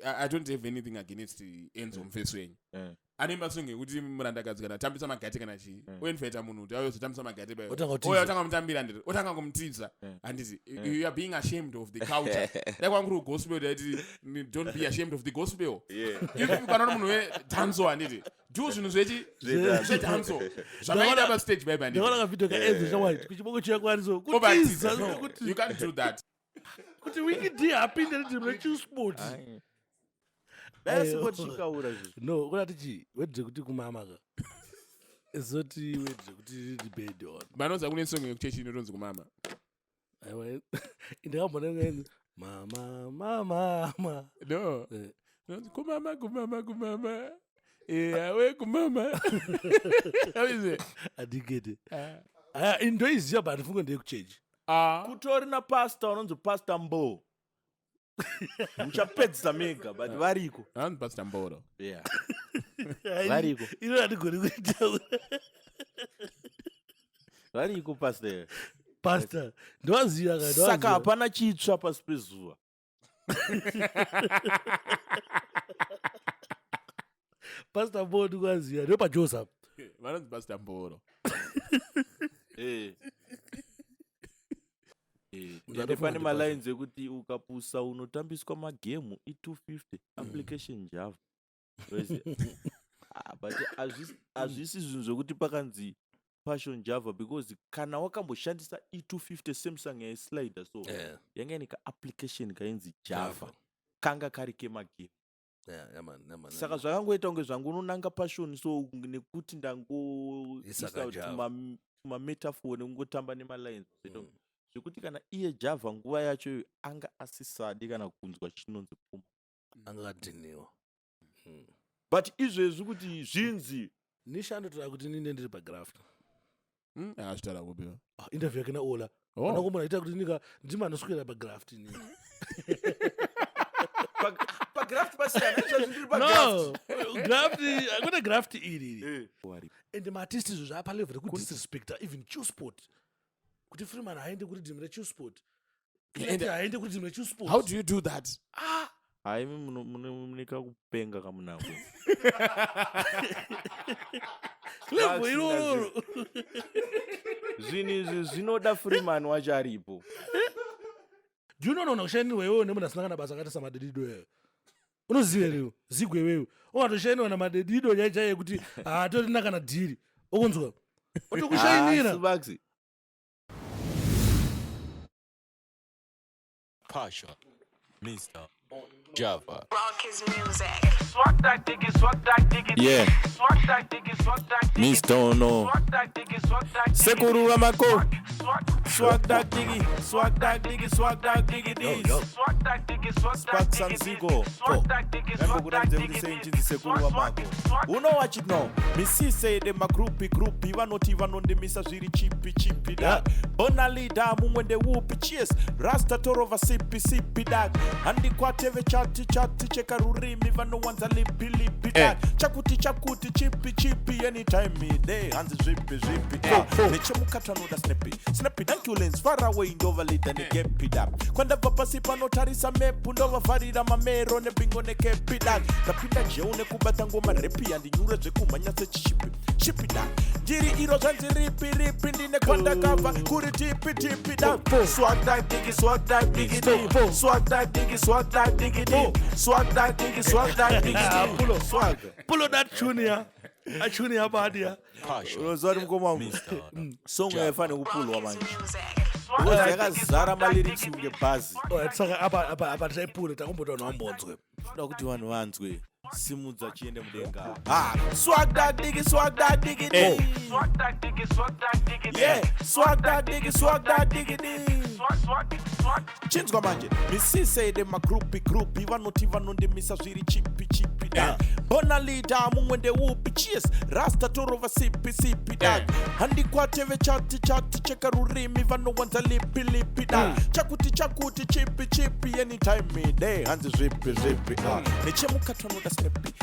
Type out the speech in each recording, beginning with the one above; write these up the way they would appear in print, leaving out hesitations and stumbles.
I don't have anything against Enzo mfesweni. Anemba songe kuti murandakadzi kana tambisa magate kana chi. Oenfeta munhu kuti ayozotambisa magate bayo. Oya utanga mutambira ndiri. Otanga kumutidza. Handiti you are being ashamed of the culture. Ndakwanguru gospel that don't be ashamed of the gospel. If kana munhu wedanzo handiti. Do zvinhu zvedanzo. Zvamaita pa stage baby handiti. Ndakona video ka Enzo chawai kuchibongo chiyakwaniso. Kutiza kuti you can't do that. Kuti wiki ndi apinde ndi Chillspot. Basi kuchikaura izvo. No, kuna tichi wedze kuti kumama ka. Ezoti wedze kuti debate on. Banonza kune song yekuchechi inotonzi kumama. Aiwa. Ndakambona ngenzi mama. No. Kumama. Awe kumama. How is it? Adigede. Indo iziya bani fungo ndekuchechi. Kutori na pastor unonzi Pastor Mbo. Muchapedza mega but variko. I'm Pastor Mboro. Yeah. Variko. Ino adigoni kuitaura. Variko pastor. Pastor. Ndoziya ka. Saka hapana chitsva pasi pezuva. Pastor Mbo ndikwaziya. Ndopa Joseph. Vanonzi Pastor Mboro. Pane malines ekuti ukapusa unotambiswa magemu i250 application Java. But azvisi zvinhu zvokuti pakanzi passion Java because kana wakamboshandisa i250 Samsung yaislider so yanga nika application kainzi Java kanga kari kemagemu. Saka zvakangoita kunge zvangu unonanga passion so nekuti ndango tuma metaphor nekungotamba nemalines zvekuti kana iye Java nguva yacho anga asisadi kana kunzwa chinonzi Puma angadhiniwa. But izvezvi kuti zvinzi nishandotora kuti nine ndiri pagraft. Zvitara kupiwa. Interview yake na Ola. Wanakomona ita kuti nika ndimanoswera pagraft ni. Pagraft pasiyana ndiri pagraft. No. Graft akuna graft iri. And my artist is apa level ku disrespect even Chillspot. Kuti Freeman haende kuti dimre Chillspot. Haende kuti dimre Chillspot. How do you do that? Haimi munika kupenga kamunako. Levo iroro. Zvinoda Freeman wacho aripo. Do you know unosheni wewe nemuna sinakana basa kati samadedido wewe. Unozive leo zigwe wewe. Ungatoshainiwa na madedido nyaichaye kuti tori nakana dhiri. Okunzwa. Otokushainira. Subaxi. Pasha, Mr. Java. Rock his music. Swag that diggy. Yeah. Swag that diggy. Mr. No. Swag that diggy. Sekuru Ramako. Swag that diggy. Swag that diggy. Swag that diggy. Spark Sansigo. Sekuru Ramako. Uno watch it now. Missy say them a groupie. Not even on the missa ziri chippy that. Bonali da when they whoop cheers. Rasta torova sippy that. And the quateve chatti cheka rurimi even no one's a lippy that. Chakuti chippy anytime me day. Hands zippy. Nechemukata no da snappy dankulens far away ndova lita ne gepi that. Kwanda papa sipa no tarisa mepu ndova farira mamero ne bingo ne kepi that. Napinda jeune kubata ngoma repi and nyura zekumanya se chippy that. Jiri iro zanzi ripi ndine kwanda kava kuri tipi that. Swag that diggy. Swag that diggy. Swag that diggy. Pull that junior. A junior badia. Rozari mkoma song yafane kupulwa manje. Because yakazara malyrics ngebazi. Saka apa taipulo takumbotwa nombonzwe. Kuda kuti vanhu vanzwe simudza chiende mudenga. Swag that diggy. Yeah, swag that diggy. Chinzwa manje. Missy say them a groupie vanoti vanondemisa zviri chippy that. Bona leader when they whoop cheers. Rasta torova sippy that. Handi kwateve chatti cheka rurimi even no one's a lippy that. Chakuti chippy anytime me day. Hands zippy. Nechemukata no da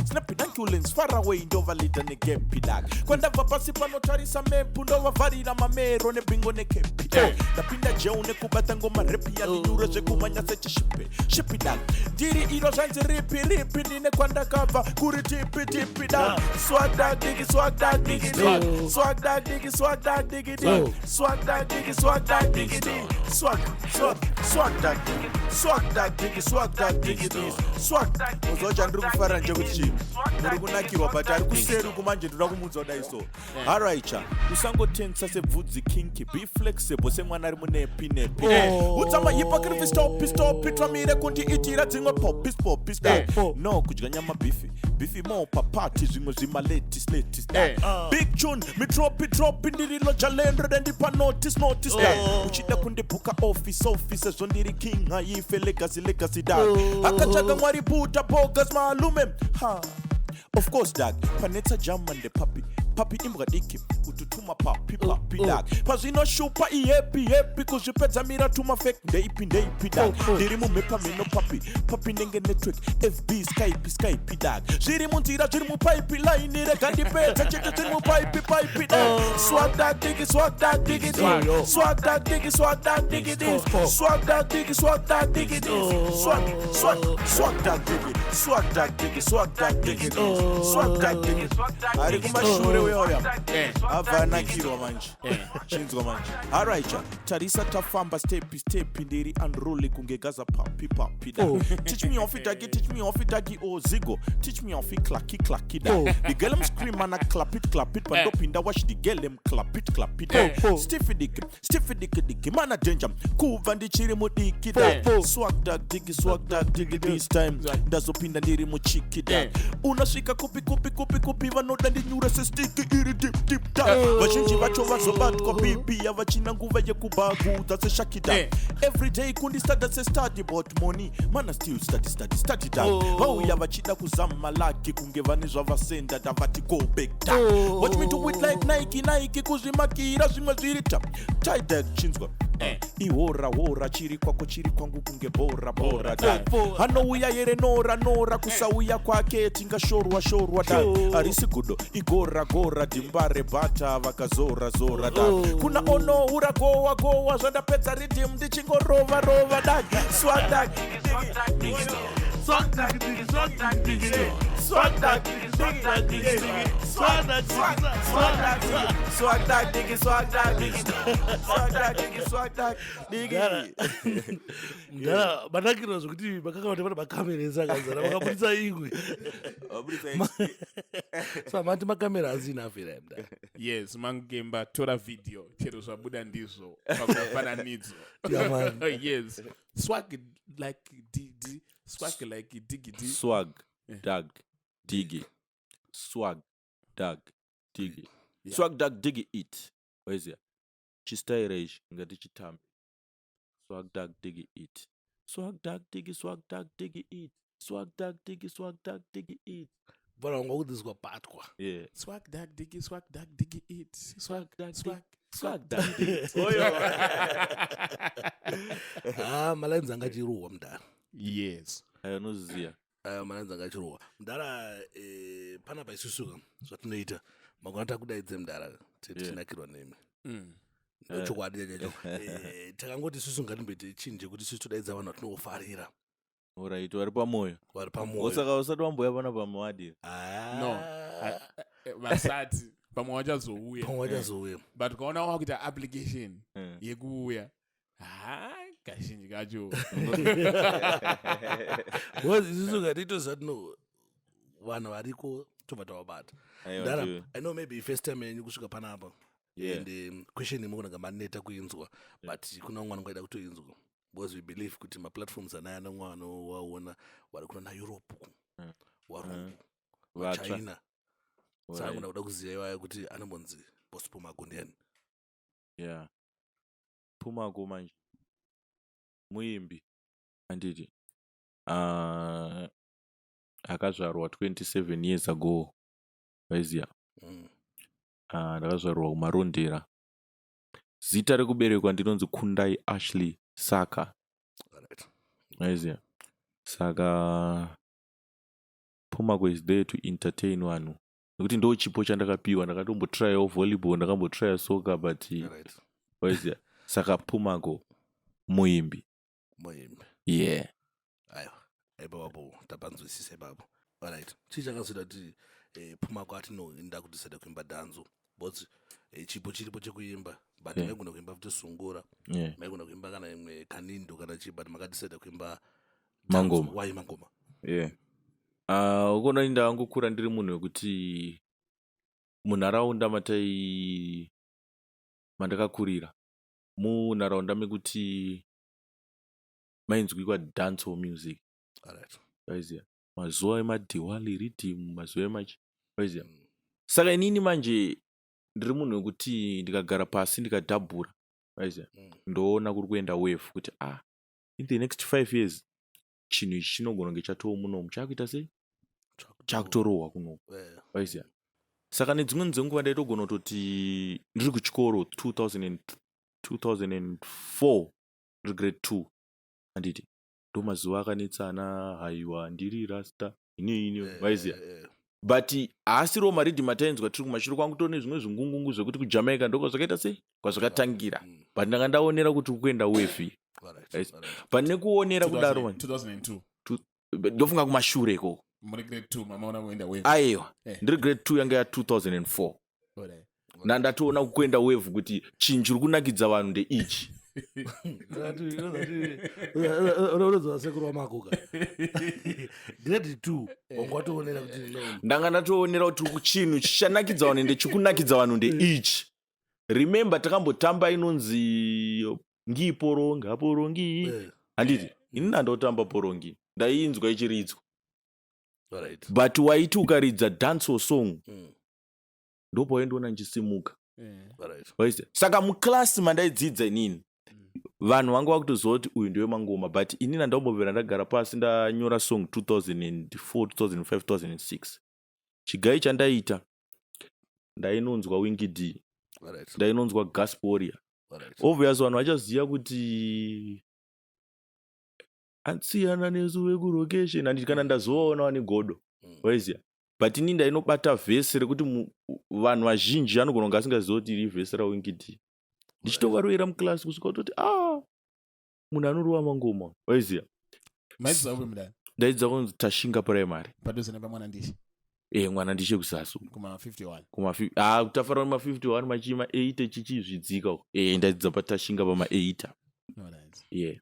snappy dankulins far away ndovalida negepi dag kwandava pasi panotarisa mepu ndovavarira mamero nebingo nekepi ndapinda jeu nekubata ngoma repi yalinyura zvekumanya sechishipi dag ndiri iro zvanzi ripi ndine kwandakabva kuri tipi dag swag dag digi swag dag digi swag dag digi swag dag digi swag dag digi swag dag digi swag dag digi swag dag digi swag dag digi swag uzocha ndiri kufara nje kuti chii muri kunakirwa but ari kuseri kumanje ndoda kumudza daiso alright usangotensa sebvudzi kinky be flexible semwana ari munepi utsama hypocrite stop twamire kundiitira dzimwe popis no kudya nyama bifi mo papati zvimwe zvimaletis big tune mitropi ndirilo chalendre ndipa notice uchida kundibuka office sezvo ndiri king haife legacy dag akatsvaga mwari buta bogas malume of course dag panetsa jama papi imbwa diki ututuma papi dag pazvinoshupa ihappy kuzvipedza mira tuma fake ndeipi dag ndiri mumepa mino papi ndenge network fb skype dag zviri munzira zviri mupipeline rega ndipedza chete zviri mupipe dag swag dag digi swag dag digi swag dag digi swag dag digi swag dag digi swag dag digi swag dag digi swag dag digi swag dag digi swag dag digi ari kumashure weoya avanakirwa manje chinzwa manje alright tarisa tafamba step ndiri unruly kunge gaza papi teach me off it dagi oh zigo teach me off it clacky da the girl am scream and clap it pandopinda watch the girl am clap it da stiffy dick mana danger kuva ndichiri mudiki da swag dag digi this time ndazopinda ndiri muchiki da unasvika kupi vanoda ndinyura sestiki iri deep down vazhinji vacho vazobatwa bibi yavachina nguva yekubagudza seshakida everyday kundistada sestudy but money mana still study down vauya vachida kuzama laki kunge vane zvavasenda davati go back down watch me do it like Nike kuzvimakira zvimwe zviri tied chinzwa ihora chiri kwako chiri kwangu kunge bora da hanouya yere nora kusauya kwake tingashorwa da arisi gudo igora dimbare bata vakazora da kuna ono ura gowa zvandapedza ridim ndichingorova da swag dag ndara banakira zvokuti vakanga vati vana makamera esakazara vakabudisa ingwe so mati makamera hazina afera mda yes mangemba tora video chero zvabuda ndizvo pakufananidzo yes swag like digi swag dag digi swag dag digi it wezia chistairesh ngati chitambi swag dag digi it swag dag digi it swag dag digi it bwana wanga kudziswa patwa yeah swag dag digi it swag dag oyo malainzi angachiruwa mdara yes ayanoziya malainzi angachiruwa mdara panapa isusuka zvatinoita magona takudaidze mdara tinakirwa nemi chokwadi chacho takangoti isusu ngatimbete chinje kuti isusu todaidza vanhu vatinofarira alright vari pamoyo saka usati wamboya pana pamawadi no vasati pamwe wachazouya but ukaona wakuita application yekuuya kazhinji kacho isusu ngatitozatino vanhu variko tobva tavabata I know maybe first time yenyu kusvika panapa and question imwe kunanga maneta kuinzwa but kuna mwana kwaida kutoinzwa because we believe kuti maplatforms anaya nomwana waona vari kuna naeurope warungu vachina saka ngona kuda kuziva iwaya kuti anombonzi boss Pumacol ndiani Pumacol manje muimbi anditi akazvarwa 27 years ago waiziya ndakazvarwa kumarondera zita rekuberekwa ndinonzi Kundai Ashley Saka waiziya saka Pumacol is there to entertain vanhu nekuti ndo chipo chandakapiwa ndakatombotryawo volleyball ndakambotrya soccer but waiziya saka Pumacol muimbi yeah babo tapanzwisise babo alright chichakazida kuti Pumacol ati no inda kudisada kuimba danzo but chipo chiripo chekuimba but maigona kuimba futi sungura maigona kuimba kana imwe kanindo kana chi but makadisada kuimba mangoma why mangoma ukona inda angokura ndiri munhu wekuti munharaunda mandakakurira munharaunda mekuti mainzwikwa dancehall music waiziya mazuva emadhiwali rhythm mazuva emachi waiziya saka inini manje ndiri munhu wekuti ndikagara pasi ndikadhabhura waiziya ndoona kuri kuenda wave kuti in the next 5 years chinhu ichi chinogona kunge chatoo munomu chakuita sei chakutorohwa kunoku waiziya saka nedzimweni dzenguva ndaitogona kutoti ndiri kuchikoro 2004 ndiri grade 2 handiti ndo mazuva akanetsana haiwa ndiri rasta ini waiziya but haasiriwo maridhim atainzwa tiri kumashure kwangu tone zvimwe zvingungungu zvekuti kujamaica ndokwazvakaita sei kwazvakatangira but ndanga ndaonera kuti kuenda wefi but nekuonera kudaro 2002 ndofunga kumashure ikoko muri grade 2 mamaona kuenda wave aiwa ndiri grade 2 yanga ya 2004 nandatoona kuenda wave kuti chinhu chiri kunakidza vanhu ndeichi sekuru wamakuka grade 2 wangwatoonera kuti ndanga ndatoonera kuti chinhu chichanakidza vanhu ndechikunakidza vanhu ndeichi remember takambotamba inonzi ngiporongi aporongi handiti ini ndandotamba porongi ndaiinzwa ichiridzwa but waiti ukaridza dancehall song ndopo waindoona nchisimuka saka muklasi mandaidzidza inini vanhu vanga vakutoziva kuti uyu ndiwe mangoma but inini handaumbobvera ndagara pasi ndanyora song 2004 2005 2006 chigai chandaita ndainonzwa wingd ndainonzwa gasporia obvious vanhu vachaziva kuti ansiyana nesu vekurokesheni handiti kana ndazovaona vane godo waiziya but ini ndainobata vhesi rekuti vanhu vazhinji anogona kunge asingaziva kuti iri vhesi rawingd ndichitovarwera muklasi kusvika kutoti munhu anorova mangoma waiziya ndaidza kunzi tashinga primary padhuze nepamwana ndishi mwana ndishe kusasu kuma51 kutafarwa ma51 machima 8 chichizvidzika ndaidzidza patashinga pama8 yeah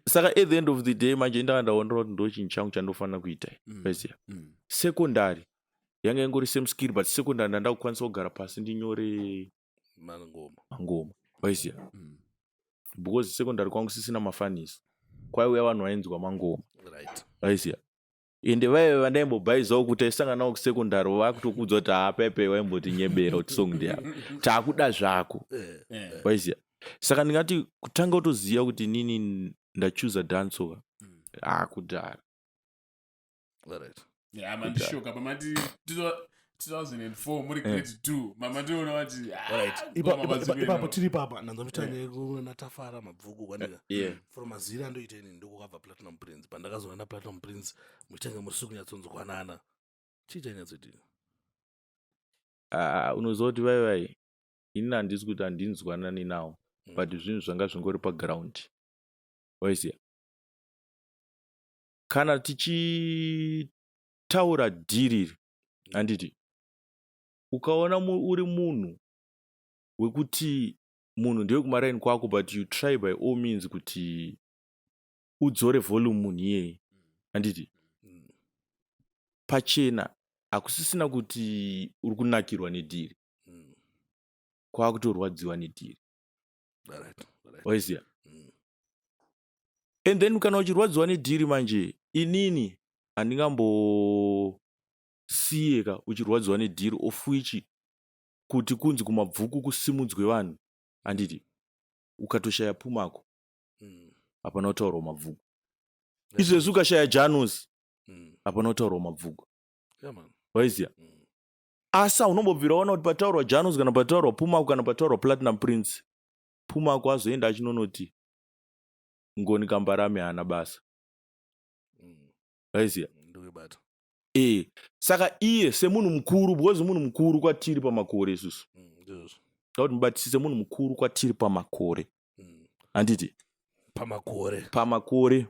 saka at the end of the day manje ndanga ndaonera kuti ndo chinhu changu chandofanira kuita waiziya sekondari yanga ingori same skill but sekondari ndanda kukwanisa kugara pasi ndinyore mangoma waiziya because sekondari kwangu sisina mafanisi kwaiuya vanhu vainzwa mangoma waiziya ende vaive vandaimbobhaizawo kuti aisangana nawo kusekondari vakutokudzwa kuti pepe waimboti nyebera kuti song ndeyako taakuda zvako waiziya saka ndingati kutanga utoziva kuti nini ndachuza dancehall kudhara mandishoka pamati 2004 muri grade 2 mama ndiona vati ipapo tiri papa nanzonatafara mabvuku kwanika from mazira andoiteni ndokukabva platinum prince pandakazoona na platinum prince muchitenge muri kunyatsonzwanana chii chainyatsoitii unoziva kuti vaivai ini handisi kuti handinzwanani nawo but zvinhu zvanga zvingori paground waiziya kana tichitaura dhiriri handiti ukaona uri munhu wekuti munhu ndewe kumaraini kwako but you try by all means kuti udzore volume munhu iyeye handiti pachena hakusisina kuti uri kunakirwa nedhiri kwakutorwadziwa nedhiri waiziya and then kana uchirwadziwa nedhiri manje inini handingambosiyeka uchirwadziwa nedhiri of which kuti kunzi kumabvuku kusimudzwe vanhu handiti ukatoshaya Pumacol hapana kutaurwa mabvuku izvezvi ukashaya Janos hapana kutaurwa mabvuku waiziya asa unombobviraona kuti pataurwa Janus kana pataurwa Pumacol kana pataurwa Platinum Prince Pumacol azoenda achinonoti ngoni kambarame hana basa aiziya ndokubata saka iye semunhu mukuru because munhu mukuru kwatiri pamakore isusu kuti mubatisise munhu mukuru kwatiri pamakore handiti pamakore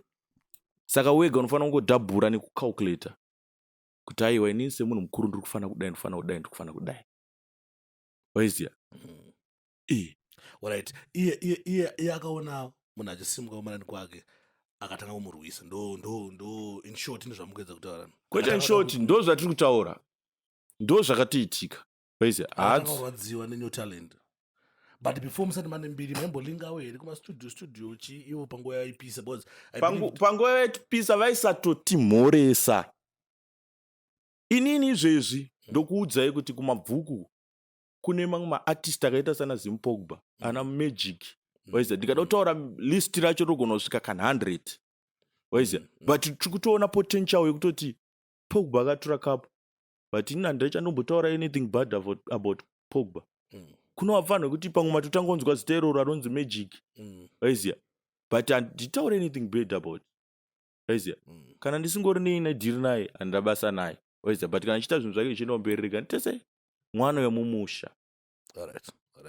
saka wega unofanira kungodhabhura nekucalculata kuti aiwa inini semunhu mukuru ndiri kufanira kudai waiziya alright iye akaona munhu achisimuka kumanani kwake akatanga kumurwisa ndo in short ndozvamukuedza kutaura kwete in short ndo zvatiri kutaura ndo zvakatiitika waiziya adziwa nenew talent but before musati mane mbiri maimbolingawo here kumastudio ivo panguva yaipisa because panguva yaipisa vaisatotimhoresa inini izvezvi ndokuudzai kuti kumabvuku kune mamwe maartist akaita sana Zimpogba ana Magic waiziya ndikada kutaura list racho rogona kusvika kana 100 waiziya but tiri kutoona potential yekutoti Pogba akatora cup but ini handichandombotaura anything bad about Pogba kuno vanhu vekuti pamwe matotangonzwa zita iroro anonzi Magic waiziya but handitaure anything bad about waiziya kana ndisingori neine dhiri naye handabasa naye waiziya but kana chiita zvinhu zvake zvichinomberereka nditese mwana wemumusha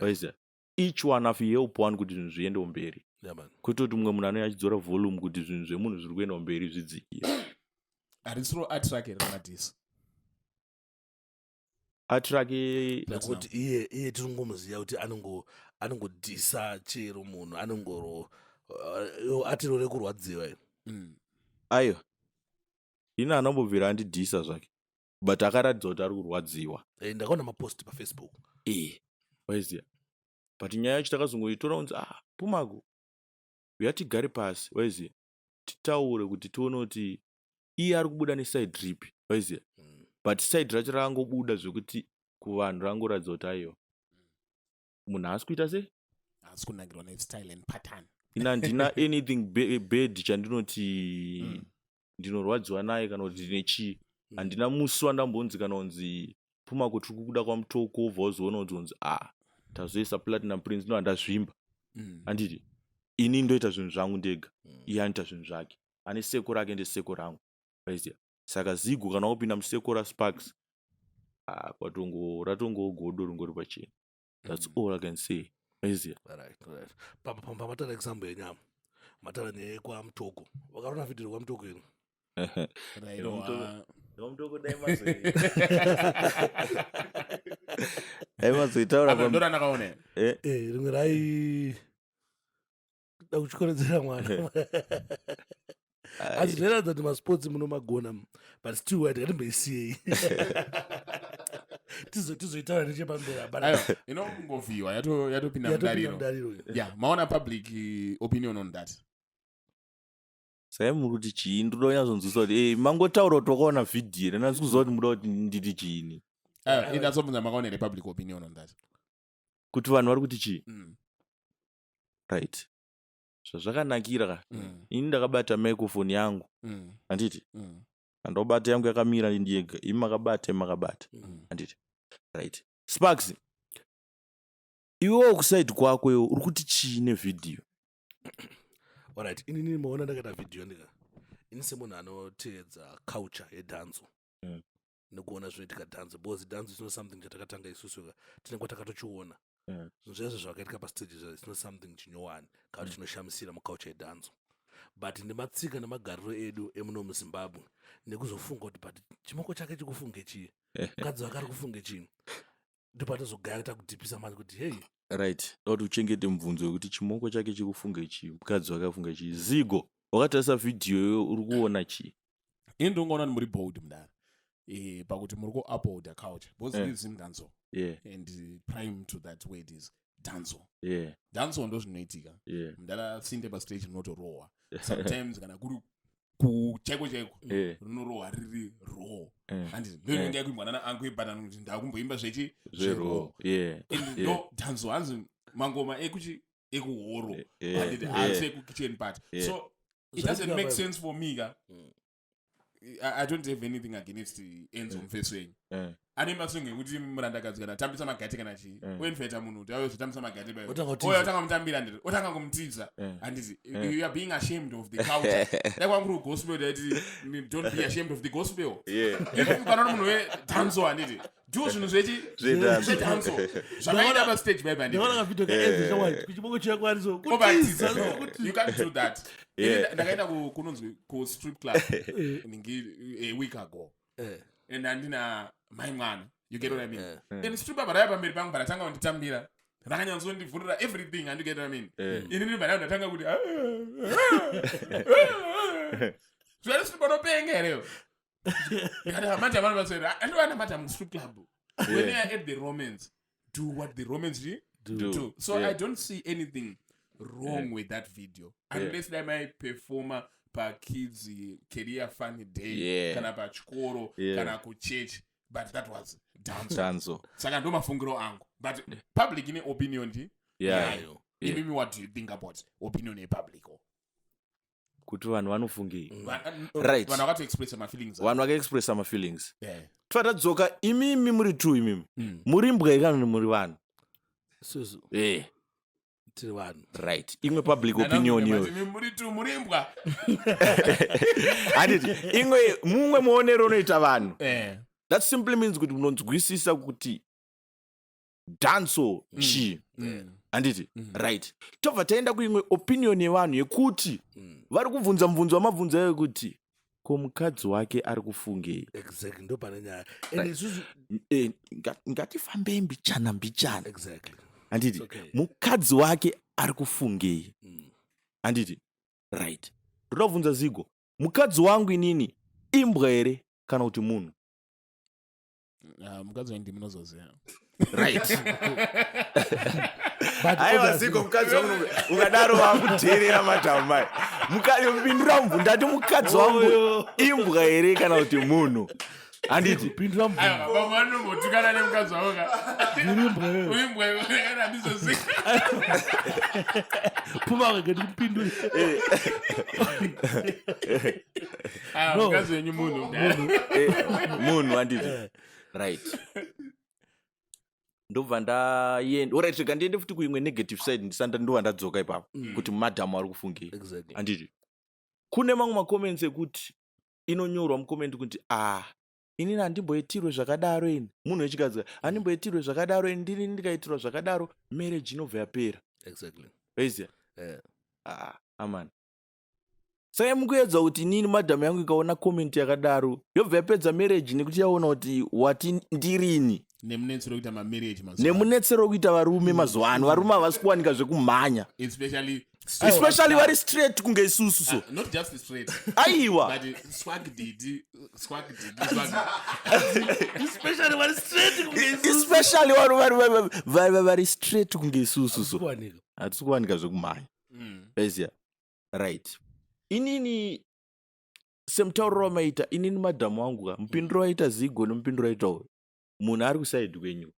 waiziya each one afi help one kuti zvinhu zviende mberi kutoti mumwe munhu anenge achidzora volume kuti zvinhu zvemunhu zviri kuenda mberi zvidzikire harisiro atrake remadhisi atrake kuti iye tiringomuziva kuti anongodhisa chero munhu anongoro atiro rekurwadziwa aiwa ini anambobvira andidhisa zvake but akaratidza kuti ari kurwadziwa ndakaona mapost pafacebook waiziya but nyaya yacho takazongoitora kunzi Pumacol uya tigare pasi waiziya titaure kuti tione kuti iye ari kubuda neside ripi waiziya but side racho rakangobuda zvekuti kuvanhu rangoratidza kuti aiwa munhu haasi kuita sei haasi kunakirwa nestyle and pattern ina handina anything bad chandinoti ndinorwadziwa naye kana kuti ndine chii handina musi wandambonzi kana unzi Pumacol tiri kukuda kwamutoko ubva uzoona kuti unzi tazoisa Platinum Prince no handazvimba handiti ini ndoita zvinhu zvangu ndega iye anoita zvinhu zvake ane seko rake ndeseko rangu waiziya saka zigo kana wopinda museko raSparks ratongogodo ringori pachena that's all I can say waiziya pamatara example yenyama matara nekwamutoko wakaona vhidhio kwamutoko ino Mutoko daimazoitaura ndora ndakaona rimwe rai da kuchikoredzera mwana azvineradza kuti masports munomagona but still hatingatimboisiyei tizoitaura nechepamberi inongovhiwa yatopinda mudariro maona public opinion on that sai muri kuti chii ndoda kunyazonzwisa kuti mangotaura kuti wakaona vhidhiyo nasi kuziva kuti muda kuti nditi chiini indasobvunza makaona here public opinion on that kuti vanhu vari kuti chii right zvazvakanakira ka ini ndakabata microphone yangu handiti handobata yangu yakamira ndiyega imi makabata handiti right Sparks iwewo kusaidi kwako iwo uri kuti chii nevhidhiyo alright inini maona ndakaita vhidhiyo ndika ini semunhu anoteedza culture yedhanzo nekuona zvinoitika dhanzo because dhanzo is not something chatakatanga isusu tinenge takatochiona zvinhu zvese zvakaitika pastage is not something chinyowani kana kuti chinoshamisira muculture yedhanzo but nematsika nemagariro edu emuno muZimbabwe nekuzofunga kuti but chimoko chake chikufunge chii mukadzi wake ari kufunge chii ndopatazogara takudhipisa manje kuti hey right kuti uchengete mubvunzo wekuti chimoko chake chikufunge chii mukadzi wake afunge chii zigo wakatarisa vhidhiyo uri kuona chii ini ndongoona kuti muri bold mudara pakuti muri kuupholda culture because this is danzo and prime to that word is danzo danzo ndo zvinoitika mudara sinde pastage rinotorohwa sometimes kana kuri kuchaiko rinorohwa riri raw handiti ndinenge yakuimbwanana angu ibhatana kuti ndakumboimba zvechi zveraw ndo danzo hanzi mangoma ekuhoro handiti haasi ekukitchen part so it doesn't make sense for me ka I don't have anything against Enzo mfesweni ane masunge kuti murandakadzi kana tambisa magati kana chii wenfeta munhu kuti ayozotambisa magati bayo Otanga kutiza. oyo otanga mutambira ndiri otanga kumutiza handiti you are being ashamed of the culture dakwanguri gospel daiti don't be ashamed of the gospel panoona munhu wedanso handiti ndiwo zvinhu zvedanso zvakaita pastage baiba Ndikaona kavideo kaEnzo chawaiti kuchibongo chiyakwaniso kutiza you can't do that ndakaenda kunonzi kustrip club a week ago and handina mai mwana you get what I mean and stripper baraya pamberi pangu baratanga kunditambira rakanyanzondivhurira everything and you get what I mean inini baraya ndatanga kuti zvari stripper nopengereyo ndikati manje vanhu vasera andovana manje mustrip club when you are at the romance do what the romance do so I don't see anything wrong with that video unless they might perform pakids career fun day kana pachikoro kana kuchurch but that was danzo saka ndo mafungiro angu but public ine opinion ndi yayo imimi what do you think about opinion ye public kuti vanhu vanofungi right vanhu vakati express my feelings vanhu vakaexpressa mafeelings tadzoka imimi muri true imimi muri mbwa kana muri vanhu suzu tiri vanhu right imwe public opinion yo muri mbwa handiti imwe mumwe muonero unoita vanhu that simply means kuti munonzwisisa kuti danso chi handiti right tobva taenda kuimwe opinion yevanhu yekuti vari kubvunza mubvunzo wamabvunzo yekuti ko mukadzi wake ari kufungei exactly ndo pane nyaya and isusu ngatifambei mbichana exactly handiti mukadzi wake ari kufungei handiti right ndoda kubvunza zigo mukadzi wangu inini imbwa here kana kuti munhu mukadzi wendi munozoziva right aiwa zigo mukadzi wangu ungadaro wakuteerera madhamu mai mukayopindura mubvu ndati mukadzi wangu imbwa here kana kuti munhu handiti pindura mubvu pamanomotukana nemukadzi wako uimbwa kana ndizoziva puma ngati mpindure mukadzi wenyu munhu handiti right ndobva ndaenda oright rega ndiende futi kuimwe negative side ndisanda ndova ndadzoka ipapo kuti madhamu ari kufungei handiti kune mamwe macomments ekuti inonyorwa mucomment kuti inini handimboitirwe zvakadaro ini munhu wechikadzi handimboitirwe zvakadaro ini ndini ndikaitirwa zvakadaro marriage inobva yapera weiziya amani saka mukuedza kuti inini madhamu yangu ikaona comment yakadaro yobva yapedza marriage nekuti yaona kuti wati ndirini nemunetsero kuita mamarriage nemunetsero kuita varume mazuva ano varume havasi kuwanika zvekumhanya especially vari straight kunge isusu so not just straight aiwa but swag didi especially vari straight kunge isusu especially vari straight kunge isusu so hatisi kuwanika zvekumhanya eziya right inini semutauriro wamaita inini madhamu wangu mupinduro waita zigo nemupinduro waitawo munhu ari kusaidi kwenyu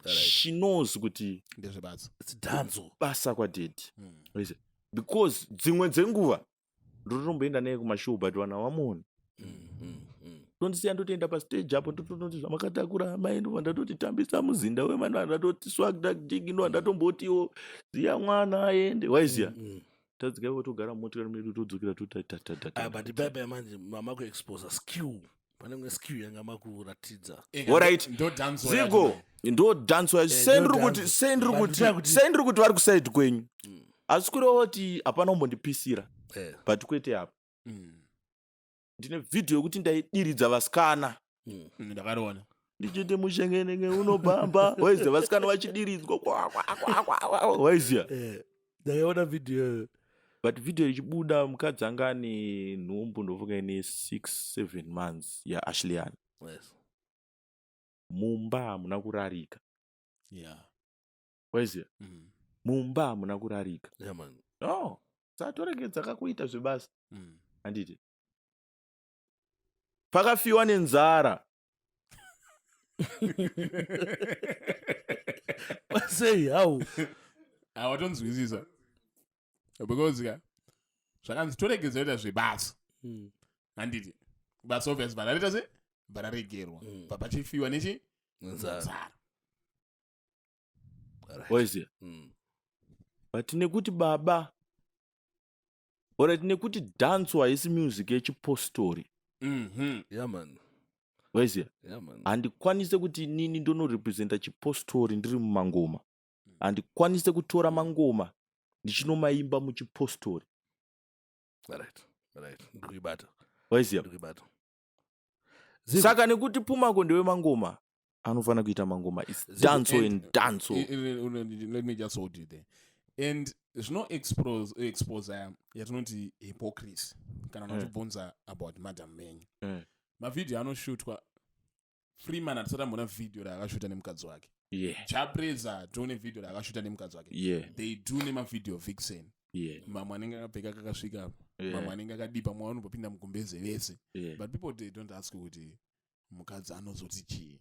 she knows kuti basa kwadedi because dzimwe dzenguva ndotomboenda naye kumashow but vana vamunhu tondisiya ndotoenda pastage apo ndotonoti zvamakatakura mai ndova ndatotitambisa muzinda wemani vandatoti swagdagdigi ndova ndatombotiwo ziya mwana aende waiziya tadzika votogara mumotikari medu todzokera but baba manje mama kuexposa skill pane skill yanga makuratidza alright zigo ndo dance sendiri kuti vari kusaidi kwenyu asi kuriwo kuti hapana kumbondipisira but kwete apa ndine vhidhiyo yekuti ndaidiridza vasikana ndakariona ndichiti mushengenenge unobhamba waiziya vasikana vachidiridzwa waiziya ndakaiona vhidhiyo but vhidhiyo ichibuda mukadzi anga ane nhumbu ndofunga ine 6-7 months yaashleyan mumba hamuna kurarika waiziya mumba hamuna kurarika satoregedza kakuita zvebasa handiti pakafiwa nenzara sei hau hawatonzwisisa because zvakanzi toregedza kuita zvebasa handiti basa obvious vanhu anoita se bararegerwa papachifiwa nechi nzara. Waiziya but nekuti baba alright nekuti dance haisi music yechipostori Yeah man. waiziya Yeah man. handikwanise kuti inini ndonorepresenta chipostori ndiri mumangoma handikwanise kutora mangoma ndichinomaimba muchipostori. Right. Ndikuibata. Waiziya saka nekuti Pumacol ndewe mangoma anofana kuita mangoma is danso and danso. Let me just hold you there. And there's no expose yatinoti hypocrisy kana unotibvunza about Madam Menyu. Mavideo anoshootwa Freeman atisati ambona video raakashuta nemukadzi wake. Chapreza tone video raakashuta nemukadzi wake. They do nemavideo vixen. Mamwe anenge akapfeka kakasvika apa. Mamwe anenge akadipa mwa anobopinda mugumbeze vese. But people they don't ask kuti mukadzi anozoti chii.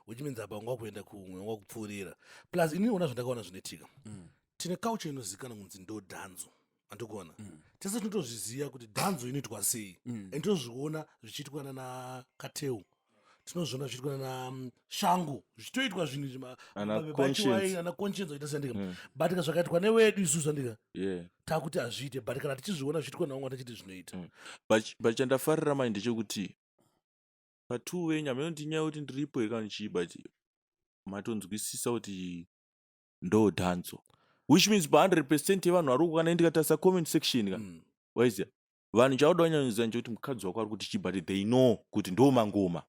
Which means apa ungakuenda kumwe ungakupfurira. Plus ini ona zvandakaona zvinetika. Tine culture inozikanwa kunzi ndo dhanzo. Andikuona. Tese tinotozviziva kuti dhanzo inoitwa sei. And tozviona zvichiitwa na Kateu. Tinozviona zvichiitwa na Shangu. Zvichitoitwa zvinhu ana conscience oita sandika. But zvakaitwa newedu isusu andika. Takuti azviite but kana tichizviona zvichiitwa naumwe tachiti zvinoita. But chandafarira mai ndechekuti patuwe nyama yonti nyaya kuti ndiripo ikanchi but matonzwisisa kuti ndo dhanzo. Which means by 100% yevanhu vari kukana ndikatasa comment section ka. Waiziya vanhu chauda wanyanyisa nje kuti mukadzi wako ari kuti chi but they know kuti ndo mangoma.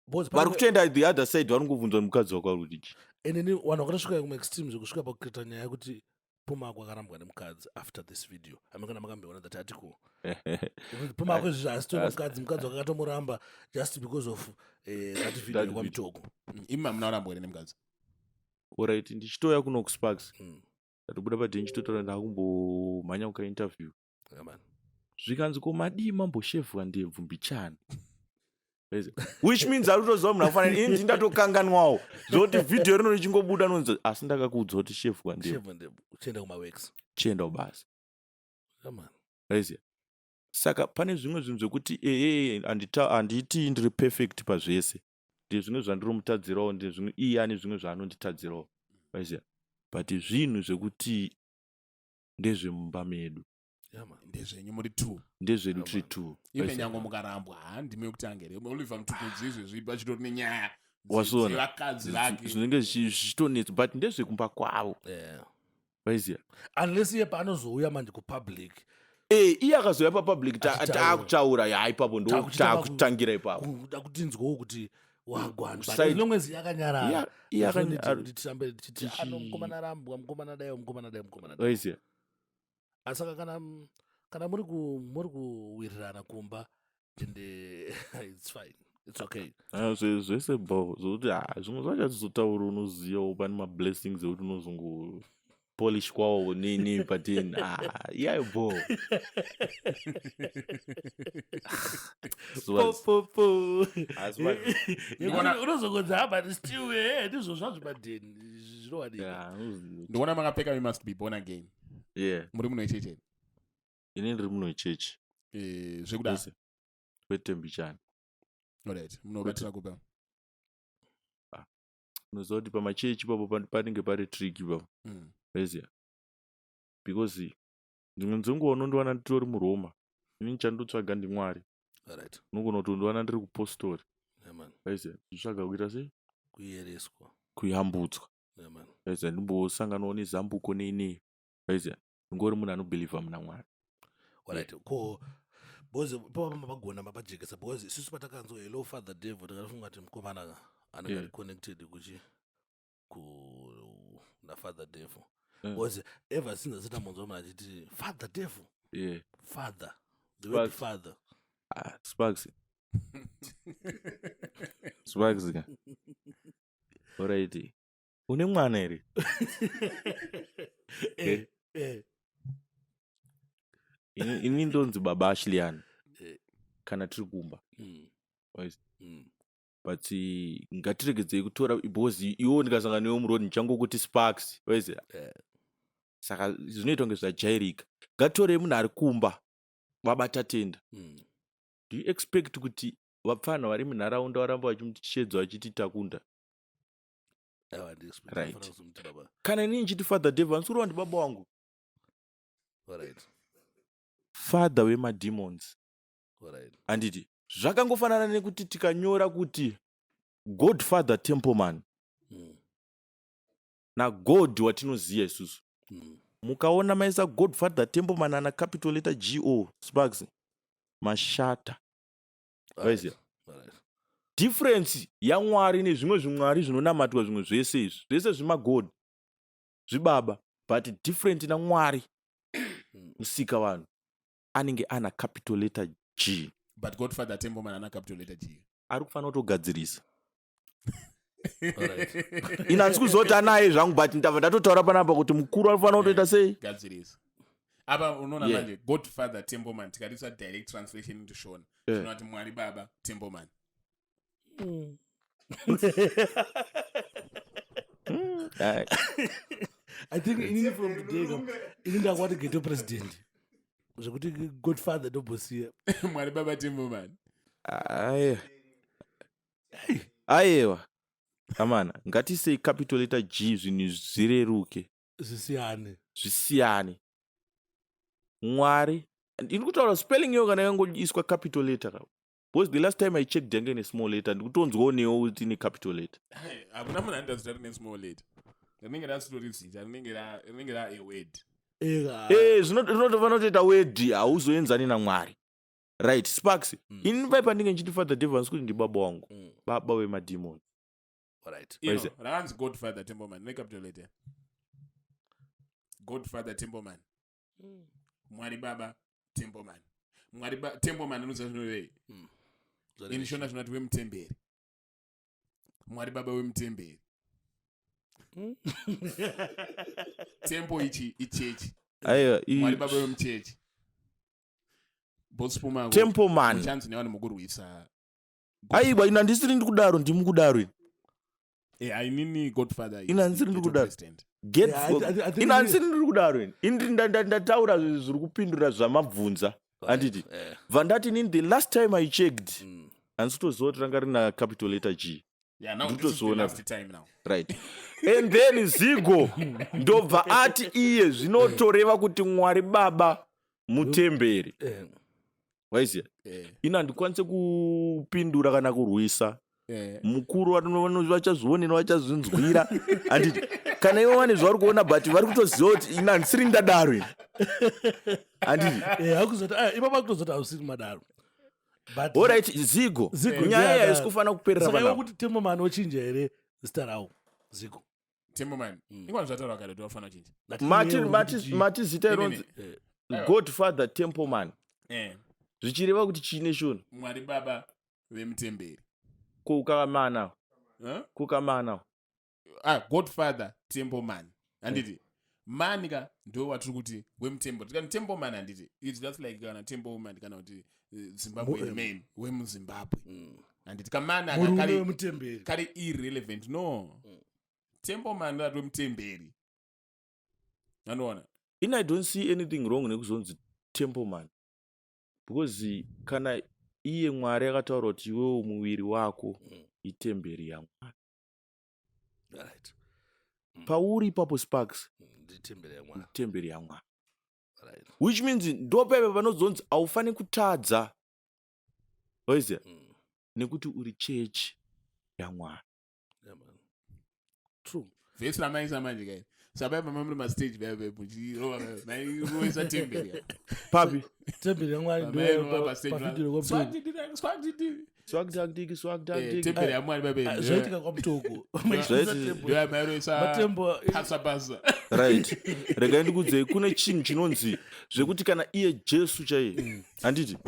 Vari kutoenda the other side vari kuvunzwa mukadzi wako ari kuti chi. Enini vanhu vakatosvika kuma extreme zvekusvika pakuita nyaya yekuti Pumacol akarambwa nemukadzi after this video. Amekana makambeona that article. Pumacol izvi asitona mukadzi wakatomuramba just because of that video kwamutoko. Ima munaurambwa ere nemukadzi? Alright, ndichitoya kuno kuSparks. Ndatobuda padhe ndichitotaura ndakumbomhanya kukainterview. Zvikanzi komadii mamboshevhwa ndebvu mbichana. Which means arutoziva munhu afanira ini ndatokanganwawo zvokuti video rino richingobuda nonzi asi ndakakuudza kuti shevhwa ndebvu chienda kumaworks chienda kubasa. Waiziya saka pane zvimwe zvinhu zvekuti handiti ndiri perfect pazvese. Ndi zvimwe zvandiri mutadzirawo ndi zvimwe iye ane zvimwe zvaanonditadzirawo. Waiziya but zvinhu zvekuti ndezvemumba medu. Ndezvenyu muri 2. Ndezvedu tiri 2. Ive nyango mukarambwa handimi yokutangere. Oliver Mtukudzi izvezvi pachitori nenyaya wasona vakadzi vake zvinenge zvichitonetsa but ndezvekumba kwavo. Waiziya unless iye paanozouya manje kupublic iye akazouya papublic taakutaura ya ipapo ndo taakutangira ipapo kuda kutinzwawo kuti wagwana but as long as yakanyarara tisambe tichiti ano mukomana rambwa mukomana dayo. Waiziya asaka kana muri kuwirirana kumba ende it's fine, it's okay. Zvese bo zvokuti zvimwe zvacho hatizotaura unozivawo pane mablessings ekuti unozongo polish kwawo nini but iyayo bo unozongodza but still ndizvo zvazvo badeni zvinovadii. Ndikuona makapfeka we must be born again. Muri muno icheche here? Ini ndiri muno icheche. Zvekuda kwete mbichana. Alright, munobatira kupa. Unoziva kuti pamachechi ipapo panenge pari tricky ipapo. Waiziya because ndimwe nzenguva unondiwana nditori muroma ini nichandotsvaga ndimwari. Unogona kutondiwana ndiri kupostori. Waiziya nditsvaga kuita sei kuyereswa kuyambutswa. Waiziya ndimbosanganawo nezambuko nei. Waiziya ngori munhu anobhilivha muna Mwari. Ko boze pavamagona mapajekesa because isusu patakanzwa hello father devil takafunga kuti mukomana anenge ari connected na father devil. Because ever since sitamonzwa munhu achiti father devil. Father the word father. Sparks ka alright une mwana ere? Ini ndonzi baba Ashlian kana tiri kumba. But ngatiregedzei kutora because iwo ndikasangana newo murodi ndichangokuti Sparks. Waiziya saka zvinoitwa ngezvajairika. Ngatitorei munhu ari kumba wabata tenda do you expect kuti vapfana vari munharaunda varamba vachimutishedza vachititakunda? Right. Kana inini nchiti Father Devil ansuri wandi baba wangu. Father wemademons. Anditi zvakangofanana nekuti tikanyora kuti Godfather Templeman naGod watinoziva isusu. Mukaona maisa Godfather Templeman ana capital letter G-O Sparks mashata. Right. Difference yaMwari nezvimwe zvimwari zvinonamatwa zvimwe zvese izvi. Zvese zvimagod. Zvibaba. But different naMwari. Musika vanhu. Anenge ana capital letter G. But Godfather Templeman ana capital letter G. Ari kufanira kutogadzirisa. Inanzi kuzoti anaye zvangu but ndabva ndatotaura panapa kuti mukuru anofanira kutoita sei? Gadzirisa. Apa unoona manje Godfather Templeman tikatisa direct translation into Shona. Zvinoti Mwari baba Templeman. I think inini from today inini ndakwati ghetto president. Zvokuti Godfather ndobosiya. Mwari baba Templeman. Aiwa. Amana, ngatisei capital letter G zvinhu zvireruke. Zvisiyane. Mwari. Ndiri kutaura spelling yo kana yangoiswa capital letter. Because the last time I checked yange ne small letter ndikutonzwonewo kuti ni capital letter. Hakuna munhu anotazita ne small letter. Rinenge rastori zita, rinenge ra a word. Zvinotoita word hauzoenzani naMwari. Right, Sparks. Inini paipa ndinge nchiti Father Devil kuti ndi baba wangu. Baba wemademons. Right. Ranzi Godfather Templeman. Ne capital letter. Godfather Templeman. Mwari baba Templeman. Mwari baba Templeman unoza zvinove. Ini shona zvinoti wemutemberi. Mwari baba wemutemberi. Temple ichechi. Mwari baba wemuchechi. Boss Pumacol. Templeman. Chance newana mukurwisa. Aiwa ina ndisiri ndikudaro ndimukudaro. Ainini Godfather. Ina ndisiri ndikudaro. Ina ndisiri ndikudaro. Ndataura zviri kupindura zvamabvunza. Anditi. Vandati nini the last time I checked. Ansitozoti ranga rina capital letter G. Yeah, now this is the last time now. Right. And then Zigo ndobva ati iye zvinotoreva kuti Mwari baba mutemberi. Waiziya? Ina ndikwanise kupindura kana kurwisa. Mukuru vachazvionera vachazvinzwira. Anditi kana ivo vane zvavari kuona but vari kutoziva kuti ina ndisiri ndadaro. Anditi hakuzoti ipapa kutozoti hausiri madaro. But alright, Zigo nyaya yaisi kufanira kuperera panapa. Saka kuti Templeman ochinja here zita rawo. Zigo. Templeman. Ingwa zvataura kare kuti wafana chinja. Mati zita ironzi Godfather Templeman. Zvichireva kuti chine shona. Mwari baba vemutemberi. Kukamana. Kukamana. Godfather Templeman. Anditi. Manika ndo watiri kuti wemutemberi. Tikati Templeman anditi. It's just like kana Templeman kana kuti Zimbabwe main wemuZimbabwe. Anditi kamana kari irrelevant. No. Templeman ndo wemutemberi. Unoona? I don't see anything wrong nekuzonzi Templeman. Because kana iye Mwari akataura kuti iwewe muviri wako itemberi yaMwari. Right. Pauri papo Sparks itemberi yaMwari. Right. Which means ndopepe panozonzi aufani kutadza. Waiziya? Nekuti uri church yaMwari. Yeah man. True. Vesi ramaisa manje kai. Sababa mamuri ma stage bebe muchirova na iroisa temberi. Papi. Temberi yaMwari ndo pa stage. Swag dog. Temberi yaMwari bebe. Zaitika kwa mtoko. Ndio amaroisa. Matembo pasa. Right. Rega ndikudze kune chinhu chinonzi zvekuti kana iye Jesu chaiye. Anditi.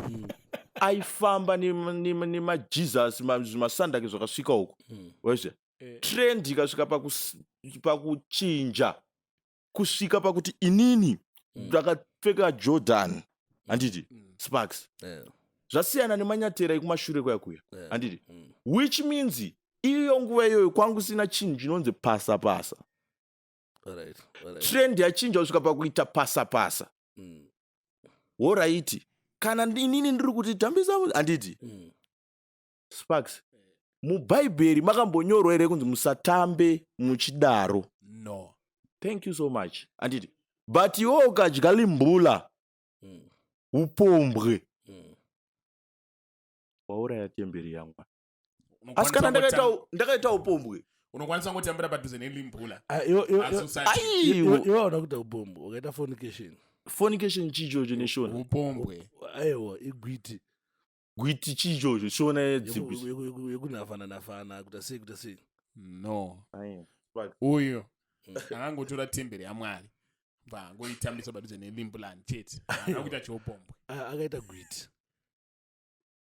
Aifamba nema Jesus masandake zvakasvika uko. Waizva? Trend ikasvika pakuchinja kusvika pakuti inini ndakapfeka Jordan. Anditi. Sparks. Zvasiyana nemanyatera ekumashure kwakuya. Anditi. Which means iyo nguva iyoyo kwangu sina chinhu chinonzi pasa. Trend yachinja kusvika pakuita pasa. Alright. kana inini ndiri kuti tambisa handiti Sparks mubhaibheri makambonyorwa here kunzi musatambe muchidaro. No. Thank you so much handiti but iwo ukadya limbula upombwe wauraya temberi yangu asi kana ndakaita upombwe unokwanisa ngotambira padhuze nelimbula. iwaona kuita upombwe ukaita fornication chichocho neshona upombwe aiwa igwiti chichocho shona yekunafana kuta sei no uyo akangotora temberi yaMwari vangoitambisa padhuze nelimbulani chete akuita cheupombwe akaita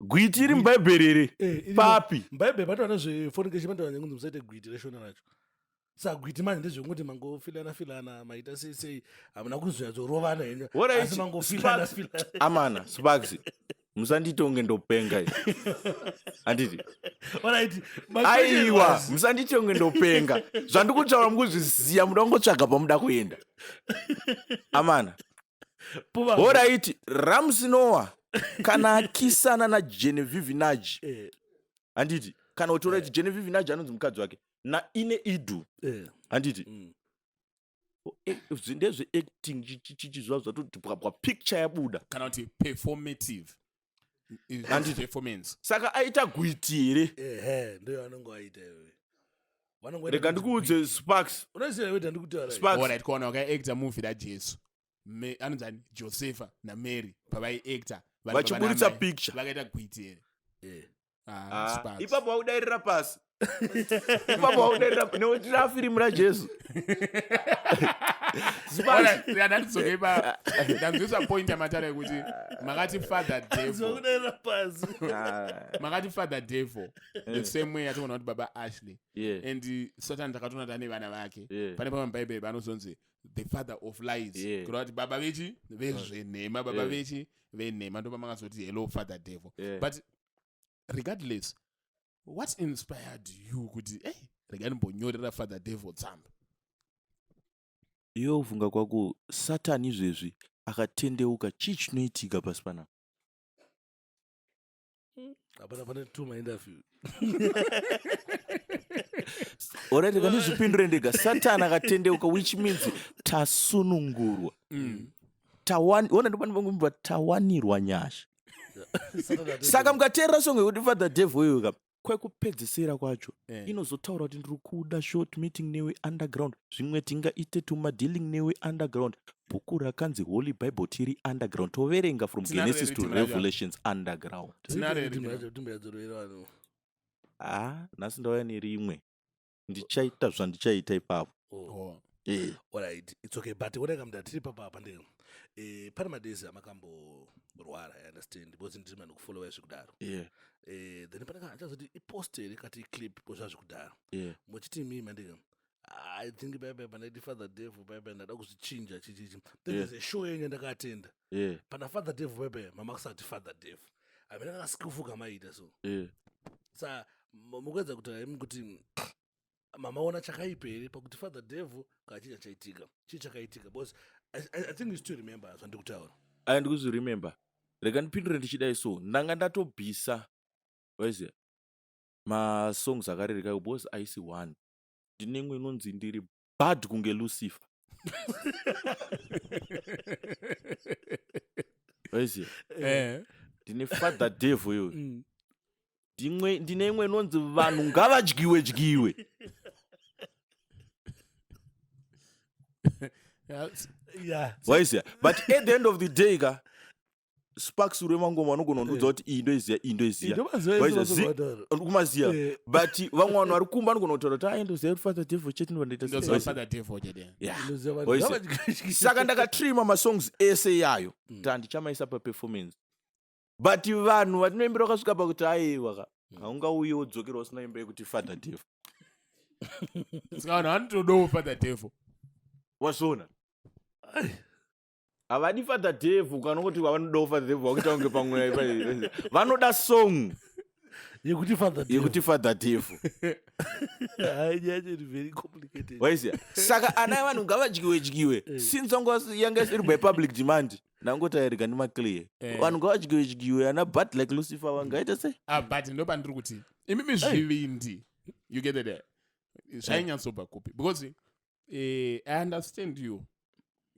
gwiti iri mubhaibheri here papi mubhaibheri patowana zvefornication patowana kunzi musaite gwiti reshona racho saka gwiti manje ndezvekuti mangofilana maita sei hamuna kuzonyatsorovana henyu asi mangofilana amana Sparks musanditi unge ndopenga handiti aiwa musanditi unge ndopenga zvandikutaura mukuzviziya muda kungotsvaga pamuda kuenda amana oraiti Ramsinoa kana akisana naGenevieve Nudge handiti kana utora kuti Genevieve Nudge anonzi mukadzi wake naine idu handiti ndezveacting chichizva zvatoti picture yabuda kana kuti performative performance saka aita gwiti here ndoyo anongo aita rega ndikuudze Sparks unoziva kuti ndikutaura alright kuona wakaacta movie raJesu anonzani Josepha naMary pavaiacta vachibuditsa picture vakaita gwiti here ipapo waudairira pasi nekuti rafirimu raJesu ndanzwisa point yamatara yekuti makati father devil the same way yatinoona kuti baba Ashley and Satan takatoona tane vana vake pane pamwe mubhaibheri vanozonzi the father of lies kureva kuti baba vechi vezvenhema baba vechi venhema ndo pamakazoti hello father devil but regardless what inspired you kuti rega ndimbonyorera father devil tsamba iwe uvunga kwako Satani izvezvi akatendeuka chii chinoitika pasi panapa hapana pane tuma interview alright kanizvipindure ndega Satani akatendeuka which means tasunungurwa ona ndopanopangumbwa tawanirwa nyasha saka mukateerera songo yekuti father devil iyoka kwekupedzisira kwacho inozotaura kuti ndiri kuda short meeting newe underground zvimwe tingaite tumadealing newe underground bhuku rakanzi Holy Bible tiri underground toverenga from Genesis to Revelations underground nhasi ndauya nerimwe ndichaita zvandichaita ipapo alright it's okay but oneka mda tiri papapa ndenge pane madezi amakamborwara I understand because ndiri mani kufollowa zvekudaro then panaka achazoti ipostere kati iclip pozvazvekudaro muchiti mimi mandenge I think baibai panaiti father devil baibai ndada kuzvichinja chichichi then there's a show yenye ndakaatenda pana father devil baibai mama kusati father devil amene akasikufuka maita so sa mukuedza kuti mama ona chakaipa here pakuti father devil kachii chaitika chii chakaitika because I think you still remember zvandikutaura ndikuzviremember rega ndipindure ndichidai so ndanga ndatobvisa waiziya masongs akarereka because aisi one ndine imwe inonzi ndiri bad kunge Lucifer waiziya ndine father devil iyoyo ndine imwe inonzi vanhu ngavadyiwe waiziya but at the end of the day ka Sparks uremangoma anogona kundudza kuti iyi ndoiziya kumaziya but vamwe vanhu vari kumba anogona kutaura kuti aindoziva kuti father devil chete saka ndakatrima masongs ese yayo kuti handichamaisa paperformance but vanhu vatinoimbira vakasvika pakuti aiwaka haungauye wodzokerwa usina imba yekuti father devil saka vanhu vanotodawo father devil wazviona havadi father devil kanongoti vanodawo father devil vakuita kunge pamwe vanoda song yekuti father devil waiziya saka ana evanhu ngavadyiwe since yanga isiri by public demand nangotairika ndimaclear vanhu ngavachigiywe ana but like Lucifer vangaita sei but ndopandiri kuti imimi zvivindi you get it zvainyatsobva kupi because I understand you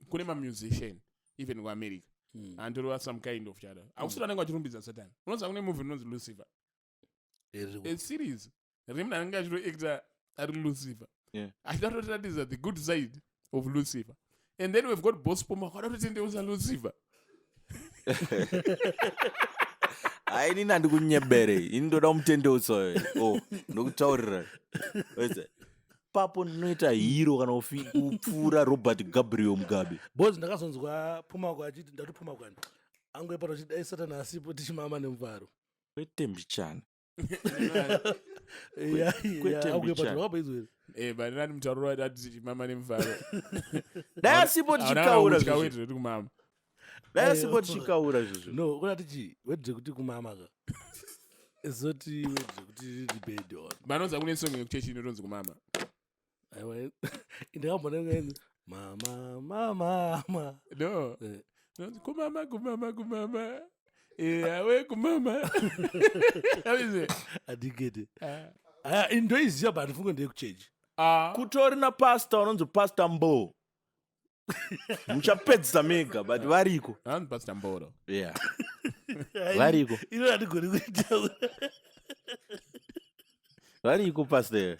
kune mamusician even kuamerica andorova some kind of chada akusiri anenge achirumbidza satani unoziva kune movie inonzi Lucifer series rine munhu anenge achitoacta ari Lucifer achitatotiratidza the good side of Lucifer and then we've got boss Pumacol adatotendeusa Lucifer hai inini handikunyebere ini ndoda kumutendeusa ndokutaurira papo ndinoita hero kana kupfuura Robert Gabriel Mugabe bozi ndakazonzwa Pumacol achiti ndati Pumacol angoipa tochidai satani asipo tichimama nemuvharo kwete mbichana bandinati mutauro wati ati tichimama nemuvharo dai asipo tichikaura tikawetire tikumama dai asipo tichikaura zvizvo no kuna tichi wedze kuti kumama ka zoti wedze kuti debate on banonza kune song yekuchechi inotonzi kumama aiwa ndakambona ngenzi mama no kumama awe kumama adigede ndoiziva but fungo ndeyekuchechi kutori na pastor unonzi Pastor Mbo muchapedzisa mega but variko Pastor Mboro variko ino hatigoni kuitaura variko pastor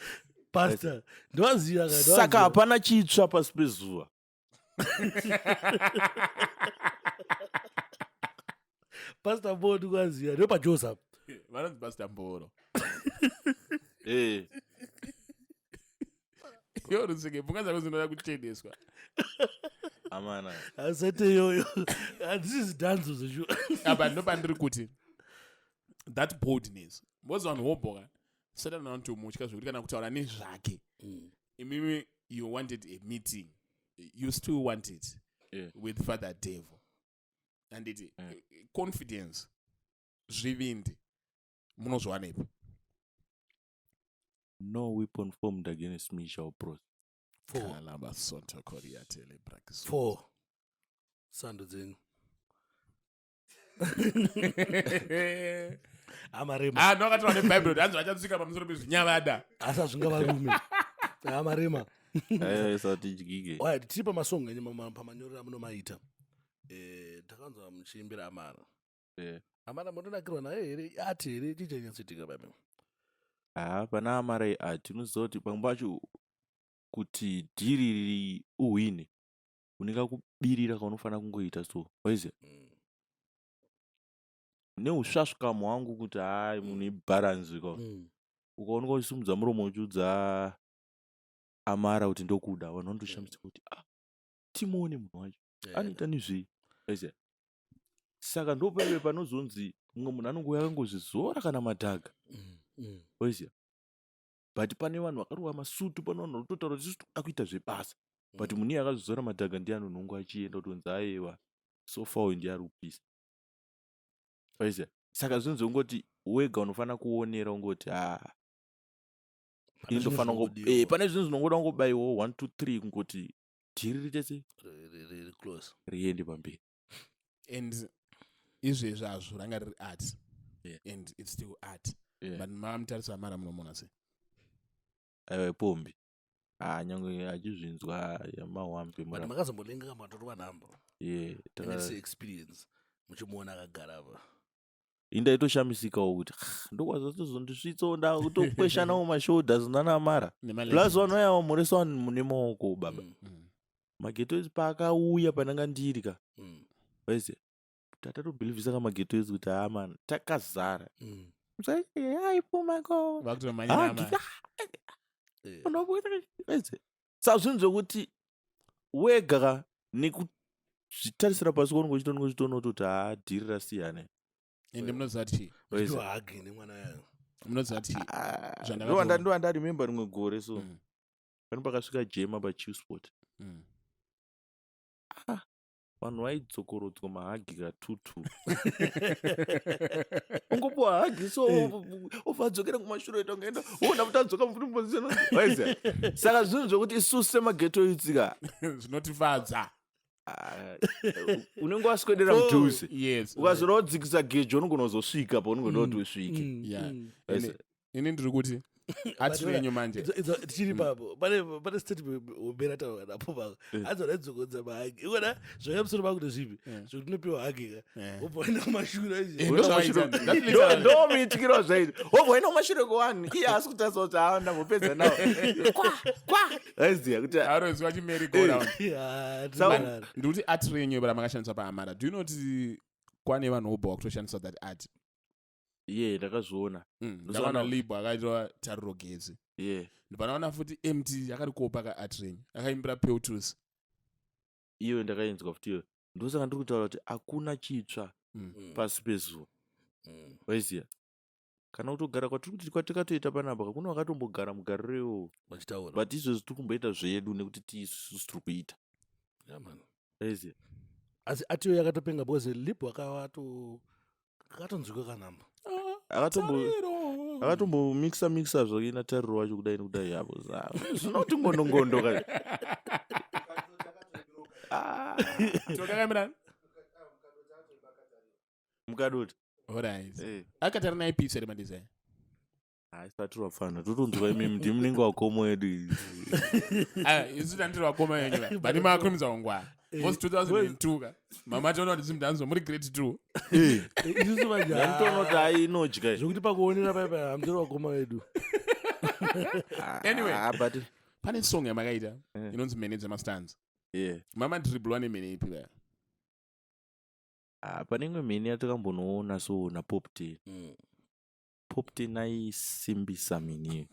ndovaziva saka hapana chitsva pasi pezuva Pastor Mbo ndikwaziva ndopaJoseph vanonzi Pastor Mboro yo rusike pfunga dzako dzinoda kutendeswa amana asate yoyo handisi dhanzo zvezvo apa ndopandiri kuti that boldness was on hoboka Satan anotomutya zvokuti kana kutaura nezvake imimi you wanted a meeting you still want it with Father Devil and it confidence zvivindi munozvanepo no weapon formed against me shall prosper 4 sando dzenyu amarema nokataura nebhaibheri hanzi vachatsika pamusoro pezvinyavada asi hazvingavarume amarema satidyike tiri pamasongo enyu pamanyorero amunomaita takanzwa muchiimbira amara munonakirwa naye here ati here chichanyatsitika pame pana amara ati unoziva kuti pamwe pacho kuti dhiri riri uhwine unenge kubirira kaunofanira kungoita so waiziva neusvasvikamo wangu kuti hai munhu ibharanzi ukaoneka uchisimudza muromo uchiudza amara kuti ndokuda vanhu vanotoshamisa kuti timuone munhu wacho anoita nezvei waiziva saka ndopaive panozonzi mumwe munhu anongouya akangozvizora kana madhaga waiziva but pane vanhu vakarowa masutu pane vanhu vanototaura kuti toda kuita zvebasa but munhu iye akazvizora madhaga ndiye anonhongo achienda kutonzi aiwa sofawo ndiye ari kupisa waiziva saka zvinozongoti wega unofanira kuonera ungoti indofanira pane zvinhu zvinongoda kungobayiwawo 1 2 3 kungoti dhiri ritese riende pamberi and izvezvi hazvo ranga riri art and it's still art but mamutarisa mara munomona sei aiwa pombi nyange achizvinzwa yamahwambe but makazombolenga matorwa namba experience muchimuona akagara apa indaitoshamisikawo kuti ndokwaza tozondisvitsawo ndakutokweshanawo mashoulders nanamara plus vanoyawo muresa nemaoko baba magetozi paakauya pananga ndiri ka waise tatatobhilivhisa kamagetozi kuti man takazara ai Pumacol saka zvinhu zvokuti wega nekuzvitarisira pasi kwanongochitototi dhiri rasiyana ende munozati hagi nemwana yayo munozati ndoandarimemba rimwe gore so pane pakasvika jema paChillspot vanhu vaidzokorodzwa mahagi katutu ungopiwa hagi so obvadzokera kumashure edu angaenda ona kuti adzoka mufurimbozisana saka zvinhu zvokuti isusu semageto itsika zvinotifadza unenge waswedera mudhuze yes ukazora wodzikisa gejo unogona kuzosvika paunogona kuti usvike yeah ini ndiri kuti atirenyu manje tichiri papo pane statement uberata napo pako anzona idzokodza mahagi ikona zvanga musoro pakuti zvipi zvokuti unopiwa hagi wobvaenda kumashure ndo muitikiro zvaiti wobvaenda kumashure kowani iye asi kuti asoti ndambopedza nawo aiziya kuti aroziva chimeri go round ndikuti atirenyu bara makashandiswa paamara do you know kuti kwane vanhu vobva vakutoshandisa that art ndakazviona ndakaona libo akaitwa tariro gezi ndipanaona futi mt akarikopa kaatrenyu akaimbira peutus iyo ndakainzwa futi ndosaka ndiri kutaura kuti hakuna chitsva pasi pezuva waiziya kana kutogara kwatikatoita panapa kakuna wakatombogara mugariro but izvezvi tiri kumboita zvedu nekuti tiisusu tiri kuita waiziya asi atiyo yakatopenga because libo akatonzwika kanamba akatombomixa zvoina tariro wacho kudai nekudai yavo zvinoti ngonongondo ka mukadoti akatari naipisa ri madesign isati wafana totonzwa imimi ndi mningi wakomo yedu isu tandiri wakoma yenyu bani makurumidza ungwa vos 2002 ka mama taona kuti zimdanzwa muri grade 2 isusu vantonoti ainodya zvokuti pakuonera paipa hamtiri wakoma wedu anyway but pane song yamakaita inonzi mene dzemastands mama ndiriblwa nemene ipi kaya pane imwe mene yatakambonoona so napop 10 aisimbisa mini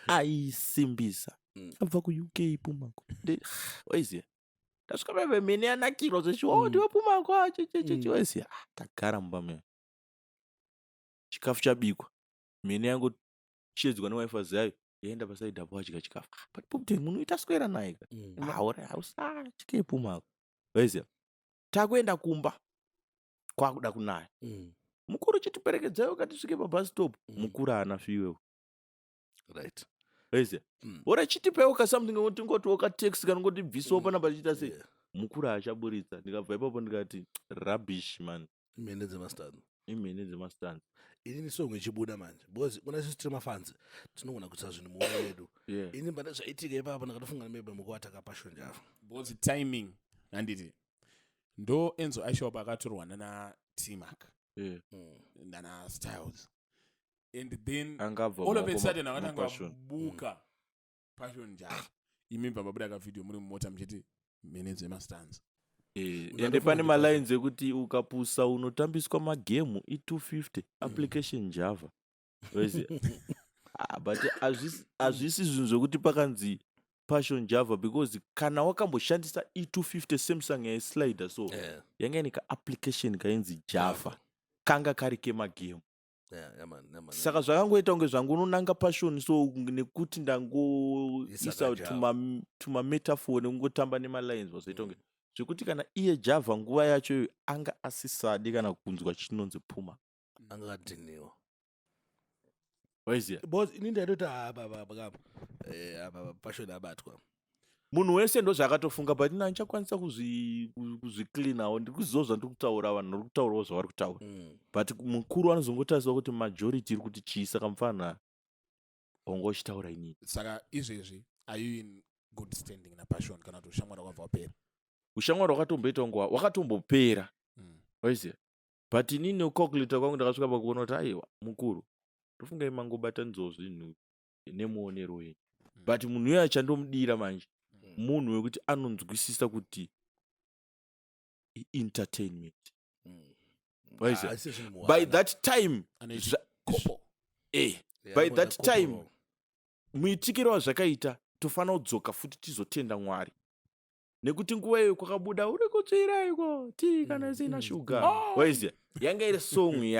aisimbisa abva kuuk Pumacol waiziya ndasvika paive mene yanakirwa zvechiwa ndiwe Pumacol waiziya tagara mumba meya chikafu chabikwa mene yangochedzwa newifi yayo yaenda pasaidhi apo achika chikafu but pop 10 munoita swera naye aura hausatye Pumacol waiziya takuenda kumba kwakuda kunaya mukuru chitiperekedzayo katisvike pabus stop mukuru haana fiwewo right waiziya ora chitipewo ka something ngoti ngoti wakateksi kana ngoti bvisawo pana pachiita sei mukuru hachaburitsa ndikabva ipapo ndikati rubbish man imene dzemastands ini song ichibuda manje because kuna sisi tiri mafanzi tinogona kuisa zvinhu mumoyo wedu ini mbada zvaitika ipapo ndakatofunga maybe mukuwataka passion java because timing handiti ndo Enzo aishop akatorwa nana T-Mac nana Styles and then all of a sudden akatanga buka passion java imi pababuda ka video muri mumota mchiti mene dzemastands ende pane malines ekuti ukapusa unotambiswa magame i250 application java waiziya but azvisi zvinhu zvokuti pakanzi passion java because kana wakamboshandisa i250 Samsung yaislider so yanga ine ka-application kainzi java kanga kari kemagame saka zvakangoita kunge zvangu unonanga passion so nekuti ndangoisa tumametaphor nekungotamba nemalines vazoita kunge zvekuti kana iye java nguva yacho iyo anga asisadi kana kunzwa chinonzi Puma anga adhiniwa waiziya because ini ndaitoti apa passion abatwa munhu wese ndo zvakatofunga but ina ndichakwanisa kuzvicleanawo ndikuziva ndiri kutaura vanhu vari kutaurawo zvavari kutaura but mukuru anozongotariswa kuti majority iri kuti chii saka mufana wanga uchitaura inini saka izvezvi are you in good standing napassion kana kuti ushamwari wakabva wapera ushamwari wakatomboita nguva wakatombopera waiziya but inini necalculator kwangu ndakasvika pakuona kuti aiwa mukuru ndofunga imangobata nzozvinhu nemuonero wenyu but munhu uyo achandomudira manje munhu wekuti anonzwisisa kuti entertainment waiziya by that time by that time muitikiro wazvakaita tofanira kudzoka futi tizotenda Mwari nekuti nguva iyo kwakabuda uri kutsviraiko tii kana isina shuga waiziya yanga iri song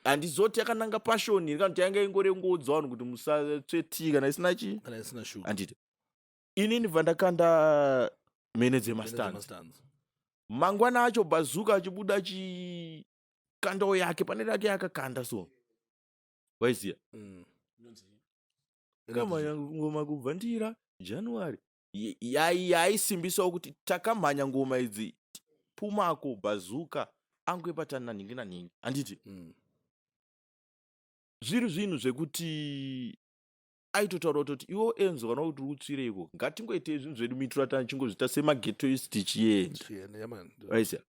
handizoti yakananga passion ikanoti yanga ingorengodza vanhu kuti musatsve tii kana isina chii kana isina shuga handiti inini bva ndakanda mene dzemastands mangwana acho Bazooker achibuda chikandawo yake pane rake yakakanda so waiziya ngoma yangu ngoma kubva ndira January yaisimbisa kuti takamhanya ngoma idzi Pumacol Bazooker angoibatana ningi naningi handiti zviri zvinhu zvekuti aitotaura kuti iwo Enzo kana kuti utsvireiko ngatingoite zvinhu zvedu mitiro tanchingozvita semagetoist tichienda aisa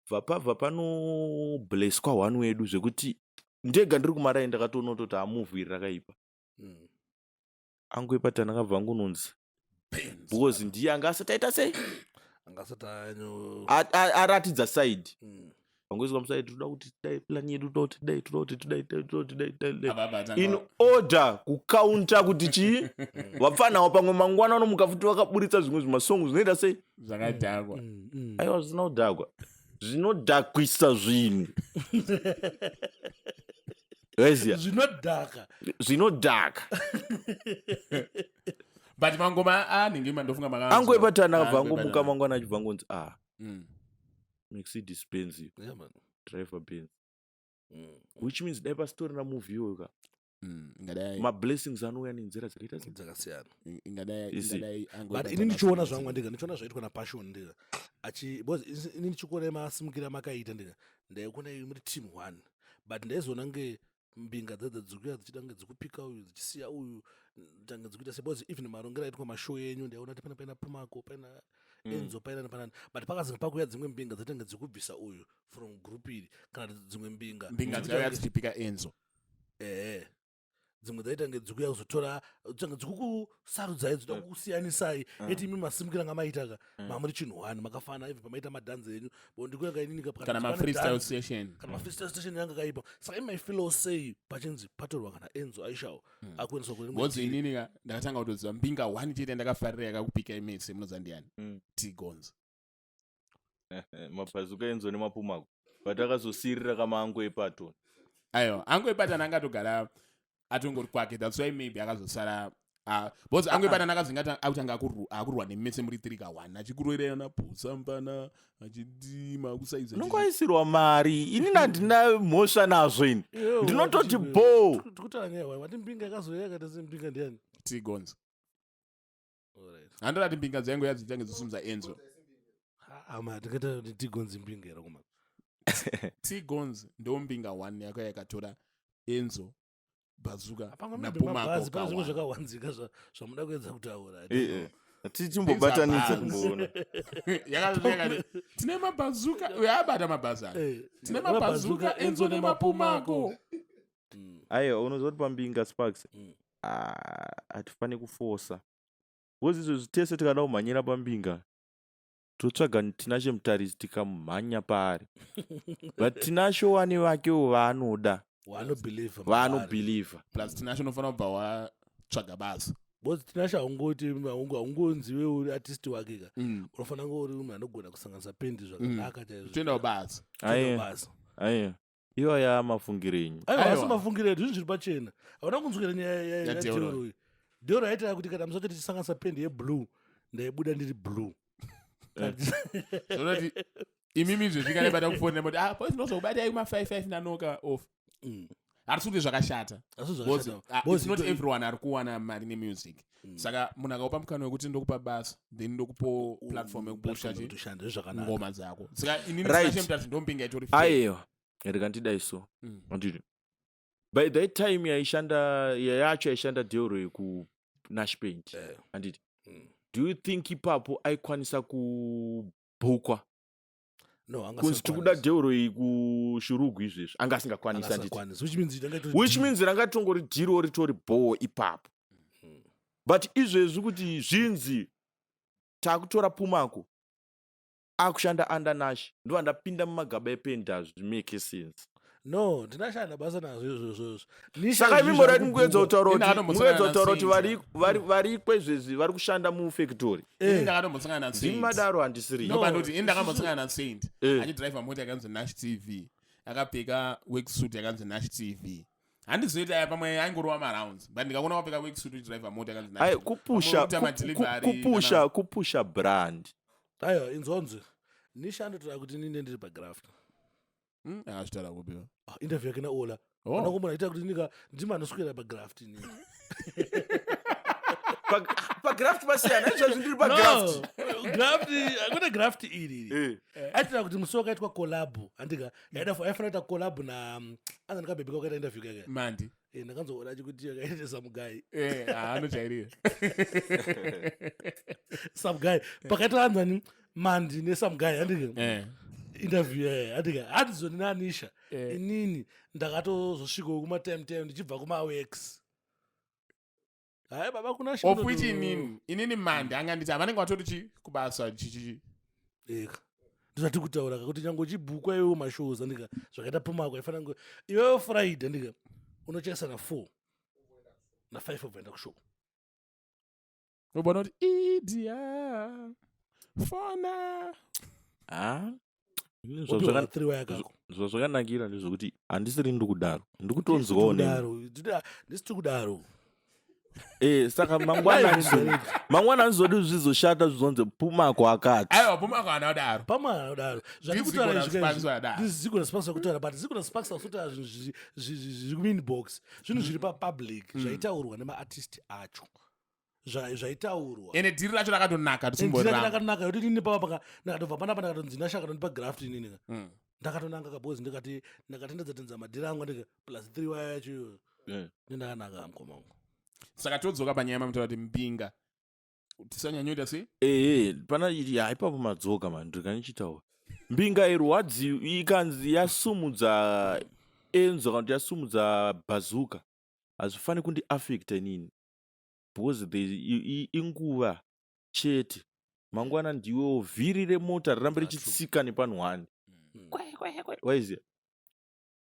vapabva pano blesswa one wedu zvekuti ndega ndiri kumaraini ndakatoona kuti amuvhiri rakaipa angoipatana akabva angunonzi because ndiye anga asati aita sei aratidza side vangoiswa musaidi toda kuti tidai plan yedu tidai in order kukaunta kuti chii wapfanawo pamwe mangwana anomuka futi wakaburitsa zvimwe zvimasongo zvinoita sei zvakadhakwa aiwa zvinodhakwa zvinodhakwisa zvinhu zvinodhaka but mangoma anenge mandofunga angoipatana akabva angomuka mangwana achibva ngonzi Mercedes Benz driver Benz which means dai pastori na movie yoga mablessings anouya nenzira dzakasiyana but ini ndichiona zvangu ndichiona zvaitwa napassion ndika ini ndichikuona masimukira makaita ndika ndaikuona muri team 1 but ndaizoona nge mbinga dzedze dzikuya dzichidange dzikupika uyu dzichisiya uyu tange dzikuita sebose even marongera aitwa mashow yenyu ndaiona kuti paina Pumacol paina Enzo paina panani but pakazi pakuya dzimwe mbinga dzatange dzikubvisa uyu from group iri kana dzimwe mbinga dzauya dzichipika Enzo dzimwe dzaitange dzikuya kuzotora dzange dzikukusarudzai dzoda kukusiyanisai eti imi masimukira ngamaitaka mamuri chinhu 1 makafana even pamaita madhanzi enyu bondikuya kainini kana ma-freestyle session yanga kaipa saka imi maifilo sei pachinzi patorwa kana Enzo aishawo akuendeswa kubozi inini ndakatanga kutoziva mbinga 1 chete ndakafarira yakakupika imese munoziva ndiani T-Gonz mabhazuka Enzo nemapumako vatakazosirira kamango epato aiwa angoipatana angatogara atongori kwake that's why maybe akazosara because angoipatana akazingati akutanga akurwa nemese muri 3-1 achikurwerana pusambana achidima kusaiza nongoisirwa mari ini ndina mhosva nazvo ini ndinototi bo tikutanewa wati mbinga yakazoya kati mbinga ndiani T-Gonz handorati mbinga dzaingo yadzitange dzosumudza Enzo tikata kuti T-Gonz mbinga era kuma T-Gonz ndo mbinga 1 yako yakatora Enzo Bazooker na Pumacol zvimwe zvakawanzika zvamuda kuedza kutaura tichimbobatanidza kumboona yakazvekati tine mabhazuka uyabata mabhaza tine mabhazuka Enzo nemapumako aiwa unoziva kuti pambinga Sparks hatifani kufosa because izvozvi tese tikada kumhanyira pambinga totsvaga tinashe mutarisi tikamhanya paari but tinasho wane vakewo vaanoda vanobhilivha plus tinasho unofanira kubva watsvaga basa because tinasho haungonzi weuri artist wake ka unofanira kunge uri munhu anogona kusanganisa pendi zvakanaka toenda kubasa aiya iwa yamafungiro enyu asi mafungiro edu zvinhu zviri pachena hauna kunzwira nyaya yadeoro deoro yaitira kuti kana musati tichisanganisa pendi yeblue ndaibuda ndiri blue zonoti imimi zvezvikanebata kufonera moti boys ndozokubata kuma-55 nanoka off hatisi kuti zvakashata it's not everyone ari kuwana mari nemusic saka munhu akaupa mukana wekuti ndokupa basa then ndokupo platform yekupusha ngoma dzako saka ininiashemutati ndombinga itori aiwa rikandidaiso anditi by that time yacho yaishanda deoro yekunashpaint anditi do you think ipapo aikwanisa kubhukwa kunzi tikuda deoro iyi kushurugu izvezvi anga asingakwanisa which means rangatongori dhiro ritori bho ipapo but izvezvi kuti zvinzi takutora Pumacol akushanda under Nash ndo andapinda mumagaba ependa zvimake sense no ndinashanda basa nazvo izvozvo saka imimborati mukuedza kutaura kuti vari kwezvezvi vari kushanda mufactory ndakatombosangana ndimadaro handisiri noti indakambotsangana naSaint achidriva mota yakanzi Nash TV akapfeka worksuit yakanzi Nash TV handizoita pamwe aingorova marounds but ndikaona wapfeka worksuit uchidriva mota yakanzi Nash kupusha brand aiwa inzonzi nishandotora kuti nine ndiri pagraft akazvitaura kupiwa interview yake naola anakomona ita kuti ndimandoswera pagraft ini pagraft pasiyana izvo zvindiri No, pagraft kune graft iri aitira kuti musi wakaitwa collab andika yaifana kuita collab na anzani kabebe kwakaita interview kake Mandi. ndakanzoona achikuti yakaita samugai Anojairira. samugai pakaita anzani mandi nesamugai andika interview andika handizoni nanisha inini ndakatozosvikawo kumatime ndichibva kumawex hai baba kuna Of which inini Mandi anganditi avanenge vatori chi kubasa chichi. ndizvati kutaura kakuti nyange uchibhukwa iwewo mashows andika zvakaita Pumacol ifana ngo iwewo Friday andika unochesa na 4 na 5 of enda kushow Ubona kuti idia fona. Zvakanakira ndezvokuti handisiri ndikudaro ndikutonzwawo ndisiti kudaro saka mangwana ndizodi zvizoshata zvizonzi Pumacol akati Aiwa Pumacol anodaro. pamanodaro zvandikutarazvizigona sparks kutaura but zigona sparks kutaura zviri kuinbox zvinhu zviri papublic zvaitaurwa nemaartist acho zvaitaurwa Ene dhiri racho rakatonaka rakanaka kuti nini papa ndakatobva panapa ndakatonzi ndashaka tondipa graft inini ndakatonanga kabhozi ndakatendedzatenza madhiri angu ndika plus 3 waya yacho nendakanaka mukoma wangu. Saka todzoka panyaya yamutaura kuti Mbinga tisanyanyoita sei? Pana ipapo madzoka mani ndikanichitaura Mbinga irwadzi ikanzi yasumudza Enzo kana kuti yasumudza Bazooker hazvifani kundi affecta inini because inguva chete mangwana ndiwo vhiri remota rirambe richitsika nepanhu 1 waiziya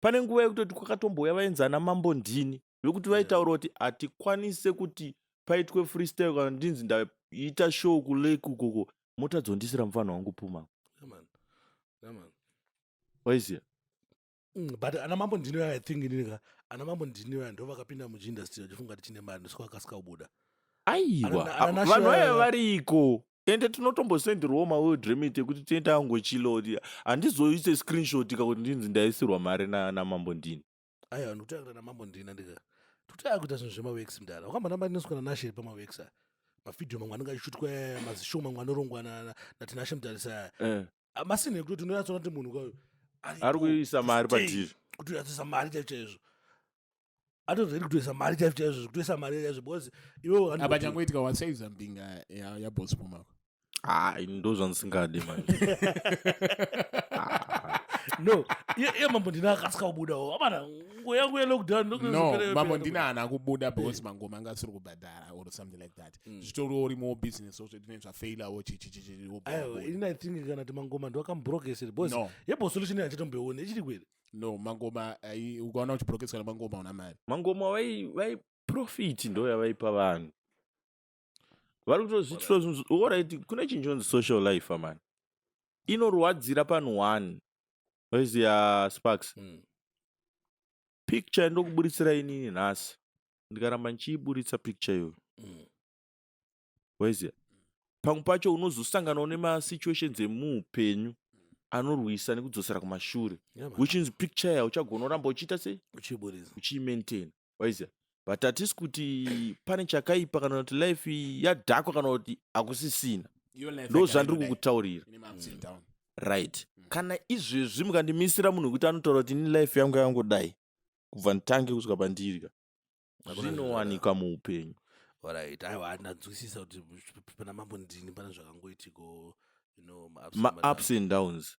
pane nguva yekutoti kwakatomboya vaenzana mambondini vekuti vaitaura kuti hatikwanise kuti paitwe freestyle kana ndinzi ndaita show kulake ukoko mota dzondisira mufano wangu Pumacol waiziya but ana mambondini I think inika ana mambondini ndo vakapinda muchiindustry vachifunga kuti chine mari ndoswakasika kubuda aiwa vanhu vaiva variko ende tinotombosenderwawo maworld remit ekuti tienda angochiloti handizoise screenshot kakuti ndinzi ndaisirwa mari namambondini aiwa ndikutanga namambondini andika tikutaya kuita zvinhu zvemawex mudara wakambonamba ndinoswika nanashe pamawex mavhidhiyo mamwe anenge achishutwa mazishow mamwe anorongwa natinashe mudarisa masini ekuti unoyatsona kuti munhu kwayo ari kuisa mari padhiri kuti uyatsisa mari chaizvo atoredi kutoisa mari chaizvo kutoisa mari chaizvo because iwewo apa changoitika wasaiza Mbinga yaboss Pumacol. Ndo zvandisingadi mani no iye mambondina akasika kubudawo amana nguva yangu yelockdown no mambondina haana kubuda because mangoma anga asiri kubhadhara or something like that zvitoriwo rimo business zvine zvafailawo ini I think kana kuti mangoma ndoakambrokeseri because yebo solution yachitombeone ichiri kweri no mangoma ukaona uchibrokesera mangoma una mari mangoma vai profit ndo yavaipa vanhu vari kutozvitira zvinhu alright kune chinjonzi social life man inorwadzira panhu 1 waiziya sparks picture ndokuburitsira inini nhasi ndikaramba ndichiiburitsa picture iyoyo waiziya pamwe pacho unozosanganawo nemasituations emuupenyu anorwisa nekudzosera kumashure which means picture yayo uchagona kuramba uchiita sei uchiimaintain waiziya but hatisi kuti pane chakaipa kana kuti life yadhakwa kana kuti hakusisina ndo zvandiri kukutaurira right kana izvezvi mukandimisira munhu kuti anotaura kuti ini life yangu yangodai kubva nditange kusvika pandiri zvinowanika muupenyu alright aiwa ndanzwisisa kuti pana mambondini pana zvakangoitiko ups and downs.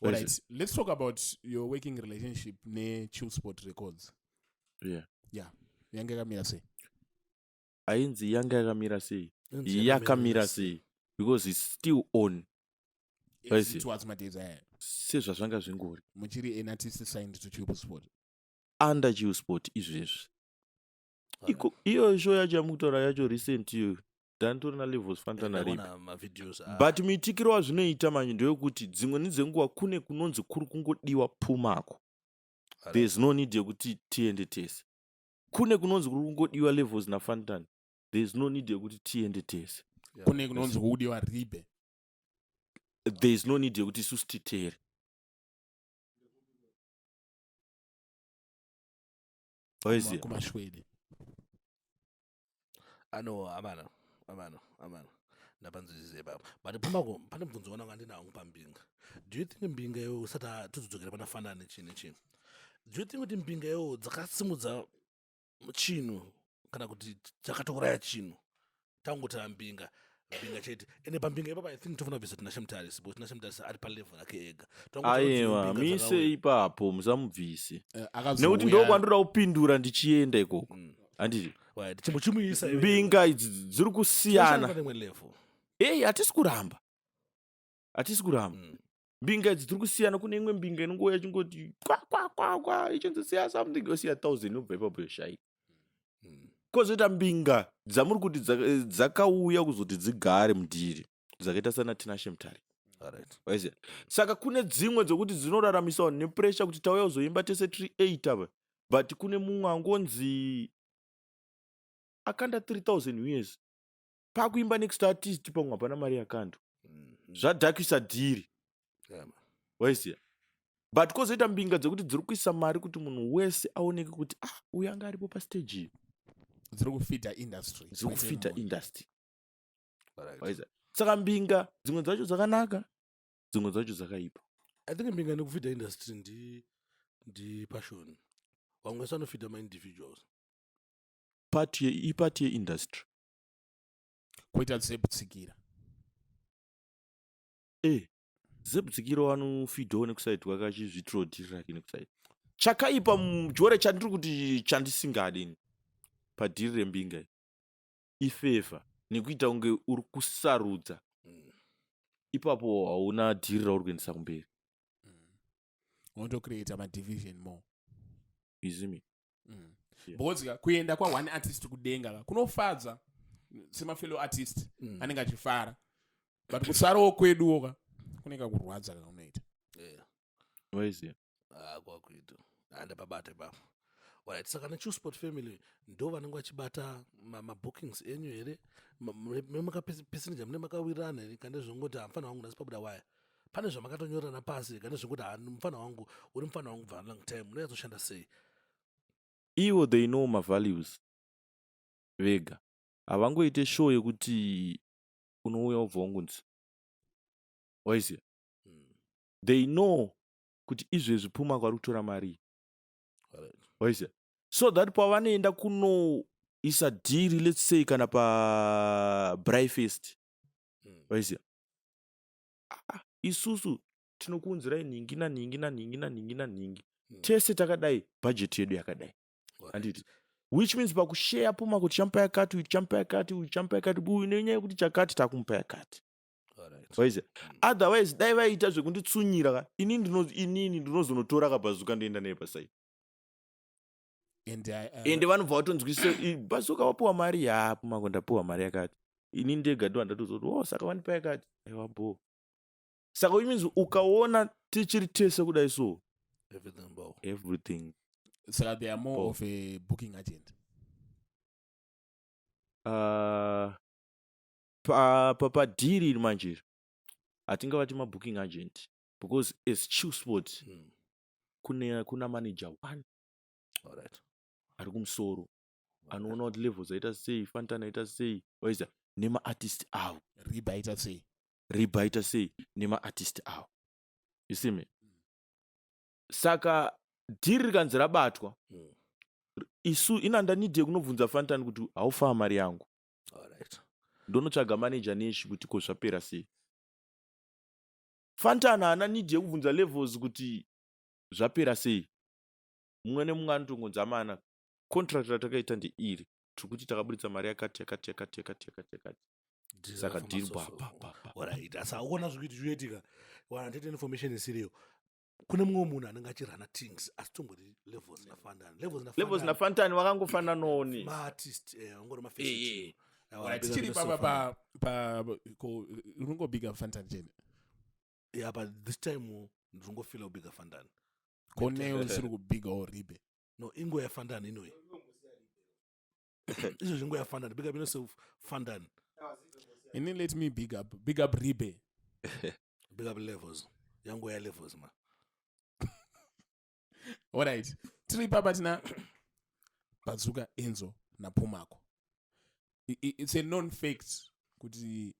Alright, let's talk about your working relationship ne Chillspot Records. Yeah. Yanga yakamira sei? Ainzi yanga yakamira sei? Yakamira sei? Because it's still on. Towards my desire. Sezvazvanga zvingori. Muchiri an artist signed to Chillspot. Under Chillspot izvezvi. Iyo show yacho yamutaura yacho recent iyo. Dantorina levels Fantan aripo. But mitikiro wazvinoita manje ndeyokuti dzimwe nedzenguva kune kunonzi kuri kungodiwa Pumacol. There's no need yekuti tiende tese. Kune kunonzi kuri kungodiwa levels na Fantan. There's no need yekuti tiende tese. Kune kunonzi kudiwa Ribe. There's no need yekuti isusu titere. Kumashwede. ano amana ndapanzizize baba but Pumacol pane mubvunzo wana ngandinawo ngipa mbinga. Do you think mbinga yo usati tizodzokera pana Fantan chini do you think kuti mbinga yo dzakasimudza chinhu kana kuti dzakatouraya chinhu tangoti mbinga chete ende pambinga ipapa I think tofuna bvisa tinashemtari sipo tinashemtari ari palevel ake ega aiwa mise ipapo musamubvise nekuti ndokwandinoda kupindura ndichienda ikoko handiti chimuchimuisa mbinga idzi dziri kusiyana hatisi kuramba mbinga idzi dziri kusiyana. Kune imwe mbinga inongouya chingoti kwa ichonzosiya something yosiya 1000 inobva ipapo yoshayika kozoita mbinga dzamuri kuti dzakauya kuzoti dzigare mudhiri dzakaita sana tinashemtari. Saka kune dzimwe dzokuti dzinoraramisawo nepressure kuti tauya kuzoimba tese 38 apa but kune mumwe angonzi akanda 3000 years pakuimba next artist pamwe hapana mari yakando zvadhakisa dhiri waiziya but kozoita mbinga dzekuti dziri kuisa mari kuti munhu wese aoneke kuti uyu anga aripo pastage iyi dziri kufita industry waiziya. Saka mbinga dzimwe dzacho dzakanaka dzimwe dzacho dzakaipa. I think mbinga nekufita industry ndi passion vamwe sanofita ma-individuals ipati yeindustry kuita zebutsikira zebutsikira wanofidhawo nekusaidi kwakachizvitrodirira nekusaidi chakaipa mujore chandiri kuti chandisingadini padhiri rembinga ifevha nekuita kunge uri kusarudza ipapo hauna dhiri rauri kuendesa kumberi unotocreata madivision more izimi because kuenda kwa1 artist kudenga kunofadza semafellow artist anenge achifara but kusarawo kweduka kunenge kurwadza kaunoita waiziya kwakuita andapabate baba right. Saka neChillspot family ndo vanenge vachibata mabookings enyu here memakapesinja mune makawirirana here kande zvongoti mufana wangu nasi pabuda waya pane zvamakatonyorana pasi kande zvongoti mufana wangu uri mufana wangu for a long time unoyatsoshanda sei iwo they know mavalues vega havangoite show yekuti unouya ubva wangunzi waiziya they know kuti izvezvi Pumacol ari kutora mari waiziya so that pavanoenda kunoisa dhiri let's say kana paBrifest waiziya isusu tinokuunzirai ningi tese takadai bhajeti yedu yakadai handiti which means pakushare Pumacol champa yakati uyu nenyaya yekuti chakati takumupa yakati waiziya otherwise dai vaita zvekunditsunyira inini ndinozonotora kaBazooker ndoenda naye pasai ende vanobva vatonzwisise Bazooker wapuwa mari Pumacol ndapuwa mari yakati inini ndega ndo ndatozoti saka vanipa yakati aiwa bo saka which means ukaona tichiri tese kudai so everything saka they are more of a booking agent padhiri iri manjira hatingavati mabooking agent because as Chillspot kuna manager 1 ari kumusoro anoona kuti levels aita sei Fantan aita sei waiza nemaartist avo riba aita sei nemaartist avo you see me saka dhiri rikanzi rabatwa isu inandanidhe kunobvunza Fantan kuti haufaa mari yangu ndonotsvaga manager neshi kuti ko zvapera sei Fantan haana nidhe yekubvunza levels kuti zvapera sei mumwe nemumwe anotongonzi amana contract ratakaita ndeiri tiri kuti takaburitsa mari yakati saka dhiri asa uona zvikuiti zvoitika wana tete information isiriyo kune mumwe munhu anenge achirana things asi tongoti levels naFantan vakangofananawo maartist ungori maface tichiri unongobiga Fantan chene but this time ndingofila ubiga Fantan kone usiri kubiga ribe no ingo ya Fantan inoyi izvo zvingo ya Fantan big up yourself Fantan and then let me big up ribe big up levels yango ya levels ma alright tiri papa tina Bazooker Enzo na Pumacol it's a known fact kuti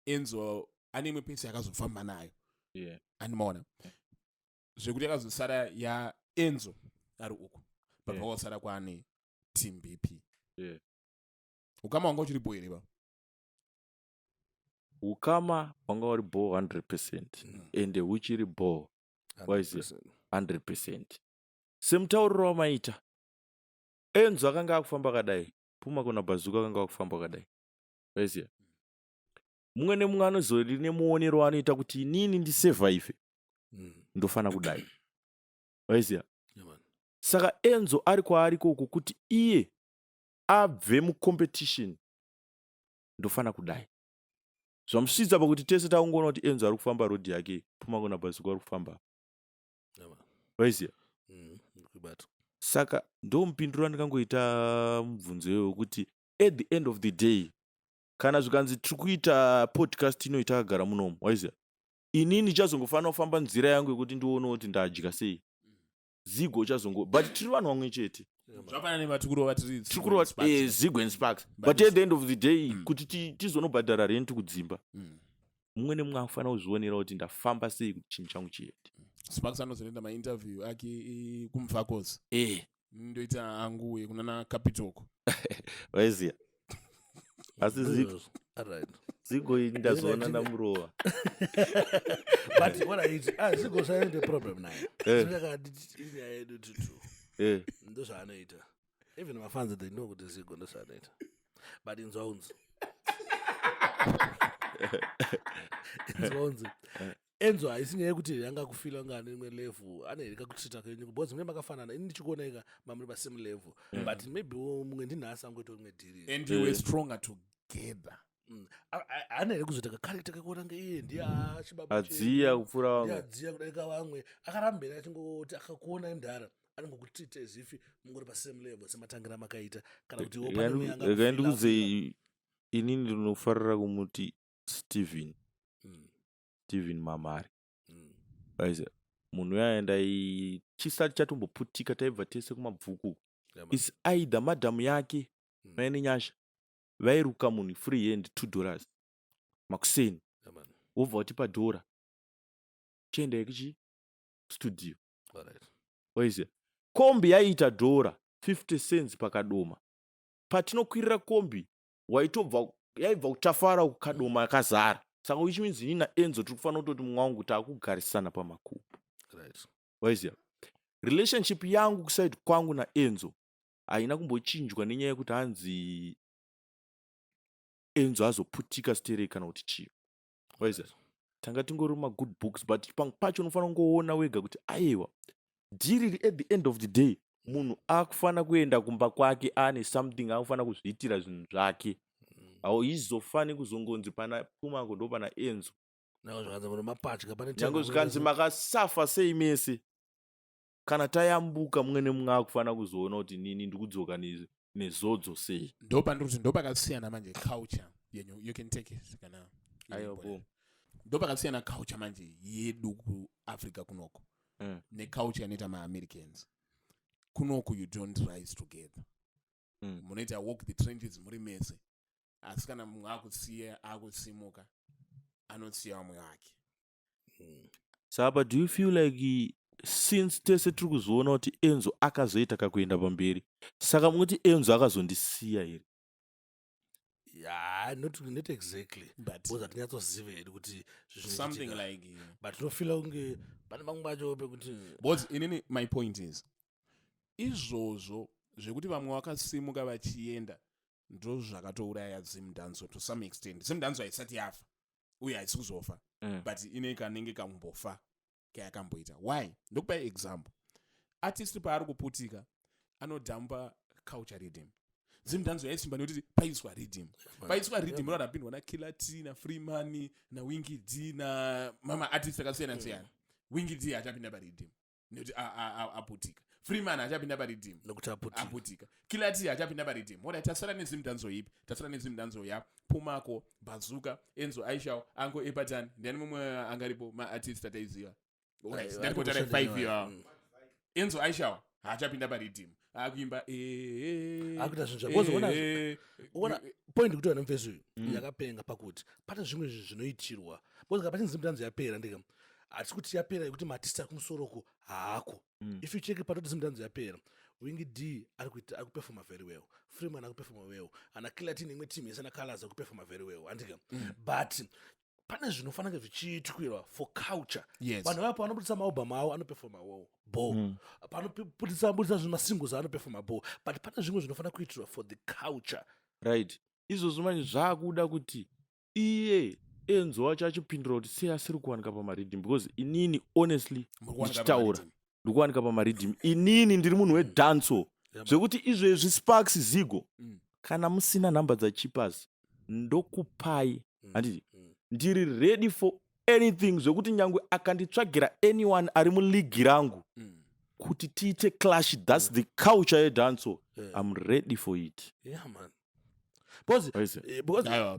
Enzo ane imwe pesi akazofamba nayo animaona zvekuti akazosara ya Enzo ari uko bva kwasara kwane team BP ukama wanga uchiripo here ba ukama wanga uri bo 100% ende uchiri bo 100%. Semtauriro wamaita Enzo akanga akufamba kadai Pumacol na Bazooker akanga akufamba kadai waiziya mumwe nemumwe anozori nemuonero anoita kuti inini ndisurvive ndofana kudai waiziya saka Enzo ari kwaari koko kuti iye abve mucompetition ndofana kudai zvamusvitsa pakuti tese taungoona kuti Enzo ari kufamba road yake Pumacol na Bazooker ari kufamba waiziya saka ndo mupinduro andikangoita mubvunzo iwoyo kuti at the end of the day kana zvikanzi tiri kuita podcast inoita kagara munomu waiziya inini ndichazongofanira kufamba nzira yangu yekuti ndione kuti ndadya sei Zigo uchazongo but tiri vanhu vamwe chete zvapana nematukuro vatiri Zigo and Sparks but at the end of the day kuti tizonobhadhara rent kudzimba mumwe nemumwe akufanira kuzvionera kuti ndafamba sei kuti chinhu changu chiende. Sparks anozoenda mainterview ake kumfakosi ndoita angu yekunana Capitoko waiziya asi Zigo ndazoona ndamurova but what I Zigo said the problem naye inyaya yedu tutu ndo zvaanoita even mafans they know kuti Zigo ndo zvaanoita but inzwaunzi Enzo aisingaye kuti yanga kufila ngani imwe level anereka kutsita kwenyu because mwe makafanana ini ndichikuoneka mamuri pa same level but maybe mumwe ndinasa ngoito imwe deal and you were stronger together anere kuzotaka character kakona ngeiye ndiya chibaba adziya kupfura vamwe adziya kudarika vamwe akarambira achingoti akakuona imdara anongokutreat as if mungori pa same level sematangira makaita kana kuti opana yanga ndikuze inini ndinofarira kumuti Steven Mamari waiziya munhu yaenda chisati chatomboputika taibva tese kumabvuku is either madhamu yake maine nyasha vairuka munhu free hand $2 makuseni wobva utipa dhora chienda ikichi studio waiziya kombi yaiita dhora 50 cents pakadoma patinokwirira kombi waitobva yaibva kutafara kukadoma yakazara saka which means ini naEnzo tiri kufanira kutoti mumwe wangu taakugarisana pamakupu waiziya relationship yangu kuside kwangu naEnzo haina kumbochinjwa nenyaya yekuti hanzi Enzo azoputika sterei kana kuti chii waiziya tanga tingori magood books but pamwe pacho unofanira kungoona wega kuti aiwa diriri at the end of the day munhu akufanira kuenda kumba kwake ane something akufanira kuzviitira zvinhu zvake izofani kuzongonzi pana Pumacol ndo pana Enzo nyange zvikanzi makasafa sei mese kana tayambuka mumwe nemumwe akufanira kuzoona kuti nini ndikudzoka nezodzo sei ndo pandikuti ndo pakasiyana manje culture yenyu you can take it kana ndo pakasiyana culture manje yedu kuAfrica kunoko neculture inoita maAmericans kunoko you don't rise together munoita walk the trenches muri mese asi kana mumwe akusiya akusimuka anosiya vamwe vake saka do you feel like since tese tiri kuzoona kuti Enzo akazoita kakuenda pamberi saka munoti Enzo akazondisiya here not exactly but hatinyatsosiziva hedu kuti something like but tinofila kunge pane mamwe vacho pekuti but inini my point is izvozvo zvekuti vamwe vakasimuka vachienda ndo zvakatouraya Zimdanzo to some extent. Zimdanzo haisati yafa uye haisi kuzofa but ine kanenge kambofa kayakamboita why ndokupa example artist paari kuputika anodhamba culture rhythm Zimdanzo yaisimba nekuti paiswa rhythm radapindwa naKiller T naFree Money naWingy D na mama artist akasiyana siyana Wingy D achapinda parhythm nekuti aputika Free Money achapinda parhythm nokuti aputika Killer T achapinda parhythm ora tasara nezimdanzo ipi tasara nezimdanzo ya Pumacol Bazooker Enzo Aisha Anko Epatan ndani mumwe angaripo ma artist ataiziva ndikotara 5 year Enzo Aisha achapinda parhythm akuimba akuita zvinhu zvakona point kuti wana mufeso uyu yakapenga pakuti pane zvimwe zvinoitirwa because kapachinzi zimudanzo yapera ndika hatisi kuti yapera yekuti matista kumusoroku haako if you check patoti zimudanzo yapera Wingy D akuperforma very well, Freeman akuperforma well, ana kila team imwe team yesana colors akuperforma very well andika but pane zvinofanira zvichiitwa for culture. Vanhu vapo vanobudisa maalbum avo anoperforma well panoputisa zvima singles anoperforma well but pane zvimwe zvinofanira kuitirwa for the culture, right? Izvozvo manje zvakuda kuti iye Enzo wacho achipindura kuti sei asiri kuwanika pamaridhim because inini honestly ndichitaura ndikuwanika pamaridhim inini ndiri munhu wedhanso zvekuti izvezvi Sparks Zigo kana musina nhamba dzachipas ndokupai handiti ndiri ready for anything zvekuti nyangwe akanditsvagira anyone ari muligi rangu kuti tiite clash, that's the culture yedhanso. I'm ready for it. Yeah man. Because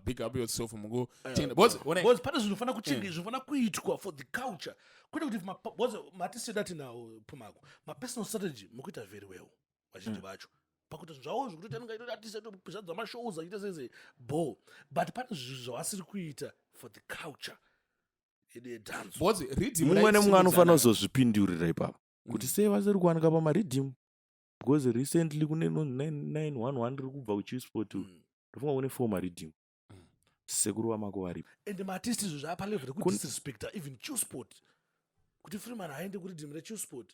pick up yourself mungo because pane zvinofana kuchengetedzwa zvinofana kuitwa for the culture kwete kuti because matisi dati now Pumacol my personal strategy mukuita very well vazhinji vacho pakuti zvawo zvikuti anongaita atisa topizadza mashows aita seze bo but pane zvavasiri kuita for the culture ide dance because rhythm mumwe nemumwe anofanira kuzozvipindurira ipapo kuti sei vasiri kuwanika pamarhythm because recently kune 911 riri kubva kuChillspot ndofunga kune 4 marhythm sekuru wamako varipo and maartist izvo zvapa level kuti disrespecta even Chillspot kuti Freeman haende kuti rhythm reChillspot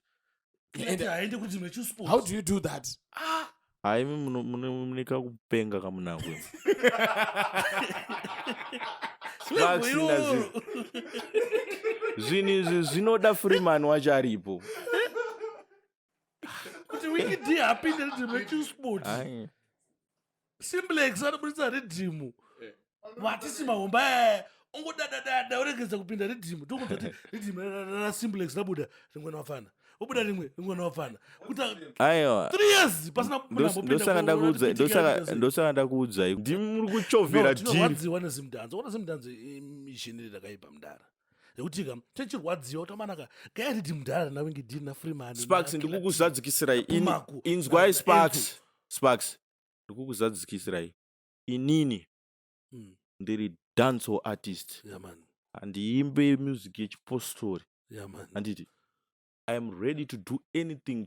haende kuti rhythm reChillspot. How do you do that? Hai munika kupenga kamunangwe zvinoda Freeman wacho aripo kuti Wingy D apinde rhythm reChillspot. Simplex anobudisa rhythm matisi mahomba ungodadadada uregedza kupinda rhythm tokutoti rhythm ra Simplex rabuda rimwe navafana obuda rimwe navafana kuta aiwa 3 years pasina ndosaka ndakuudzai ndimuri kuchovhera diri wadziwa nezimdanzo mishiniri rakaipa mudara yekuti techirwadziwa utamanaka gaya rhythm mudara na Wingy D na Freeman Sparks ndikukuzadzikisirai inzwai Sparks ndikukuzadzikisirai inini ndiri dancehall artist handiimbe music yechipostori handiti I am ready to do anything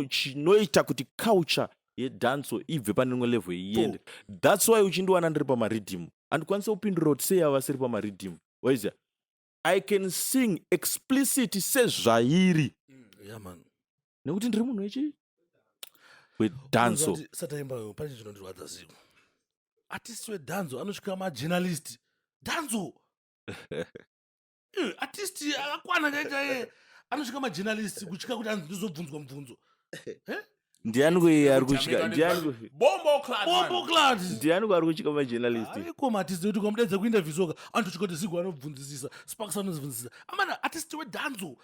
chinoita kuti culture yedancehall ibve pane rimwe level iende. That's why uchindiwana ndiri pamarhythm handikwanisa kupindura kuti sei havasiri pamarhythm waiziya I can sing explicit sezvairi nekuti ndiri munhu wechi wedhanso sataimba pane chinondirwadza ziko artist wedhanso anosvika majournalist dhanso artist akakwana chaichaye anosvika majournalist kutyika kuti anzi ndizobvunzwa mubvunzo ndiani ari kutyika bombo ari kutyika majournalist aiko maartist kuti kwamudaidza kuinterview soka anotosvika kuti Zigo anobvunzisisa Sparks anozvunzisisa amana artist wedhanso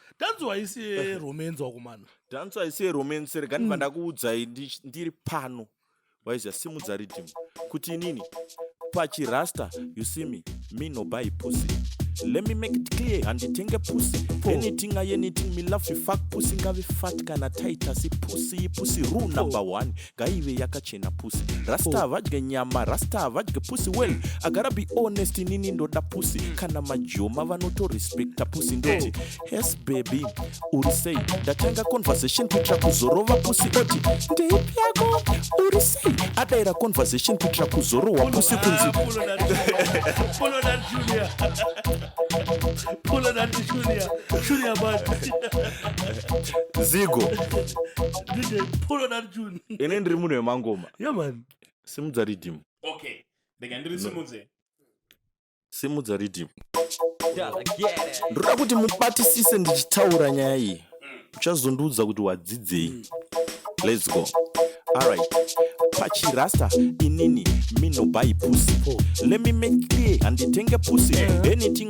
haisi romance wakomana dhanso haisi romance rega ndibva ndakuudzai ndiri pano waiziya simudza rhythm kuti inini pachirasta you see me no buy pussy. Let me make it clear handitenge pussy anything me love you fuck pussy ngave fat kana tight asi pussy rule number 1 ngaive yakachena pussy rasta avadye nyama rasta avadye pussy well I gotta be honest inini ndoda pussy kana majoma vanoto respecta pussy ndoti yes baby uri sei ndatanga conversation kuitira kuzorova pussy oti ndeipi yako uri sei adaira conversation kuitira kuzorowa pussy kunzi Pull that Junior bad. Zigo. DJ pull that Junior. Ene ndiri munhu wemangoma. Yeah man. Simudza rhythm. Okay. Ndikandiri simudze. Simudza rhythm. Ndoda kuti mubatisise ndichitaura nyaya iyi. Uchazondiudza kuti wadzidzei. Let's go. All right. pachirasta inini minobai pussy. Let me make clear handitenge pussy. Anything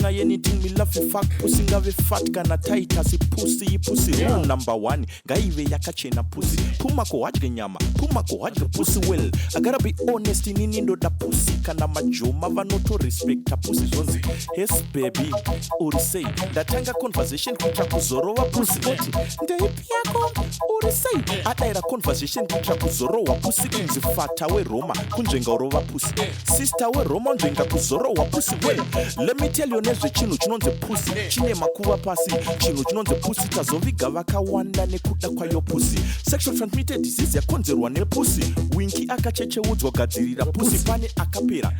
me love fuck pussy ngave fat kana tight as pussy. Rule number 1 ngaive yakachena pussy. Pumacol wadye nyama, Pumacol wadye pussy well. I gotta be honest inini ndo da pussy kana majoma vanoto respect a pussy zonzi. Yes baby, uri say ndatanga conversation kuita kuzorowa pussy oti ndeipi yako uri say adaira conversation kuita kuzorowa pussy kunzi fata we Roma kunjenga urova pussy sister we Roma njenga kuzorowa pussy well. Let me tell you nezve chinhu chinonze pussy chine makuva pasi chinhu chinonze pussy tazoviga vakawanda nekuda kwayo pussy. Sexual transmitted disease yakonzerwa nepussy. Winky akachecheudzwa gadzirira pussy pane akapera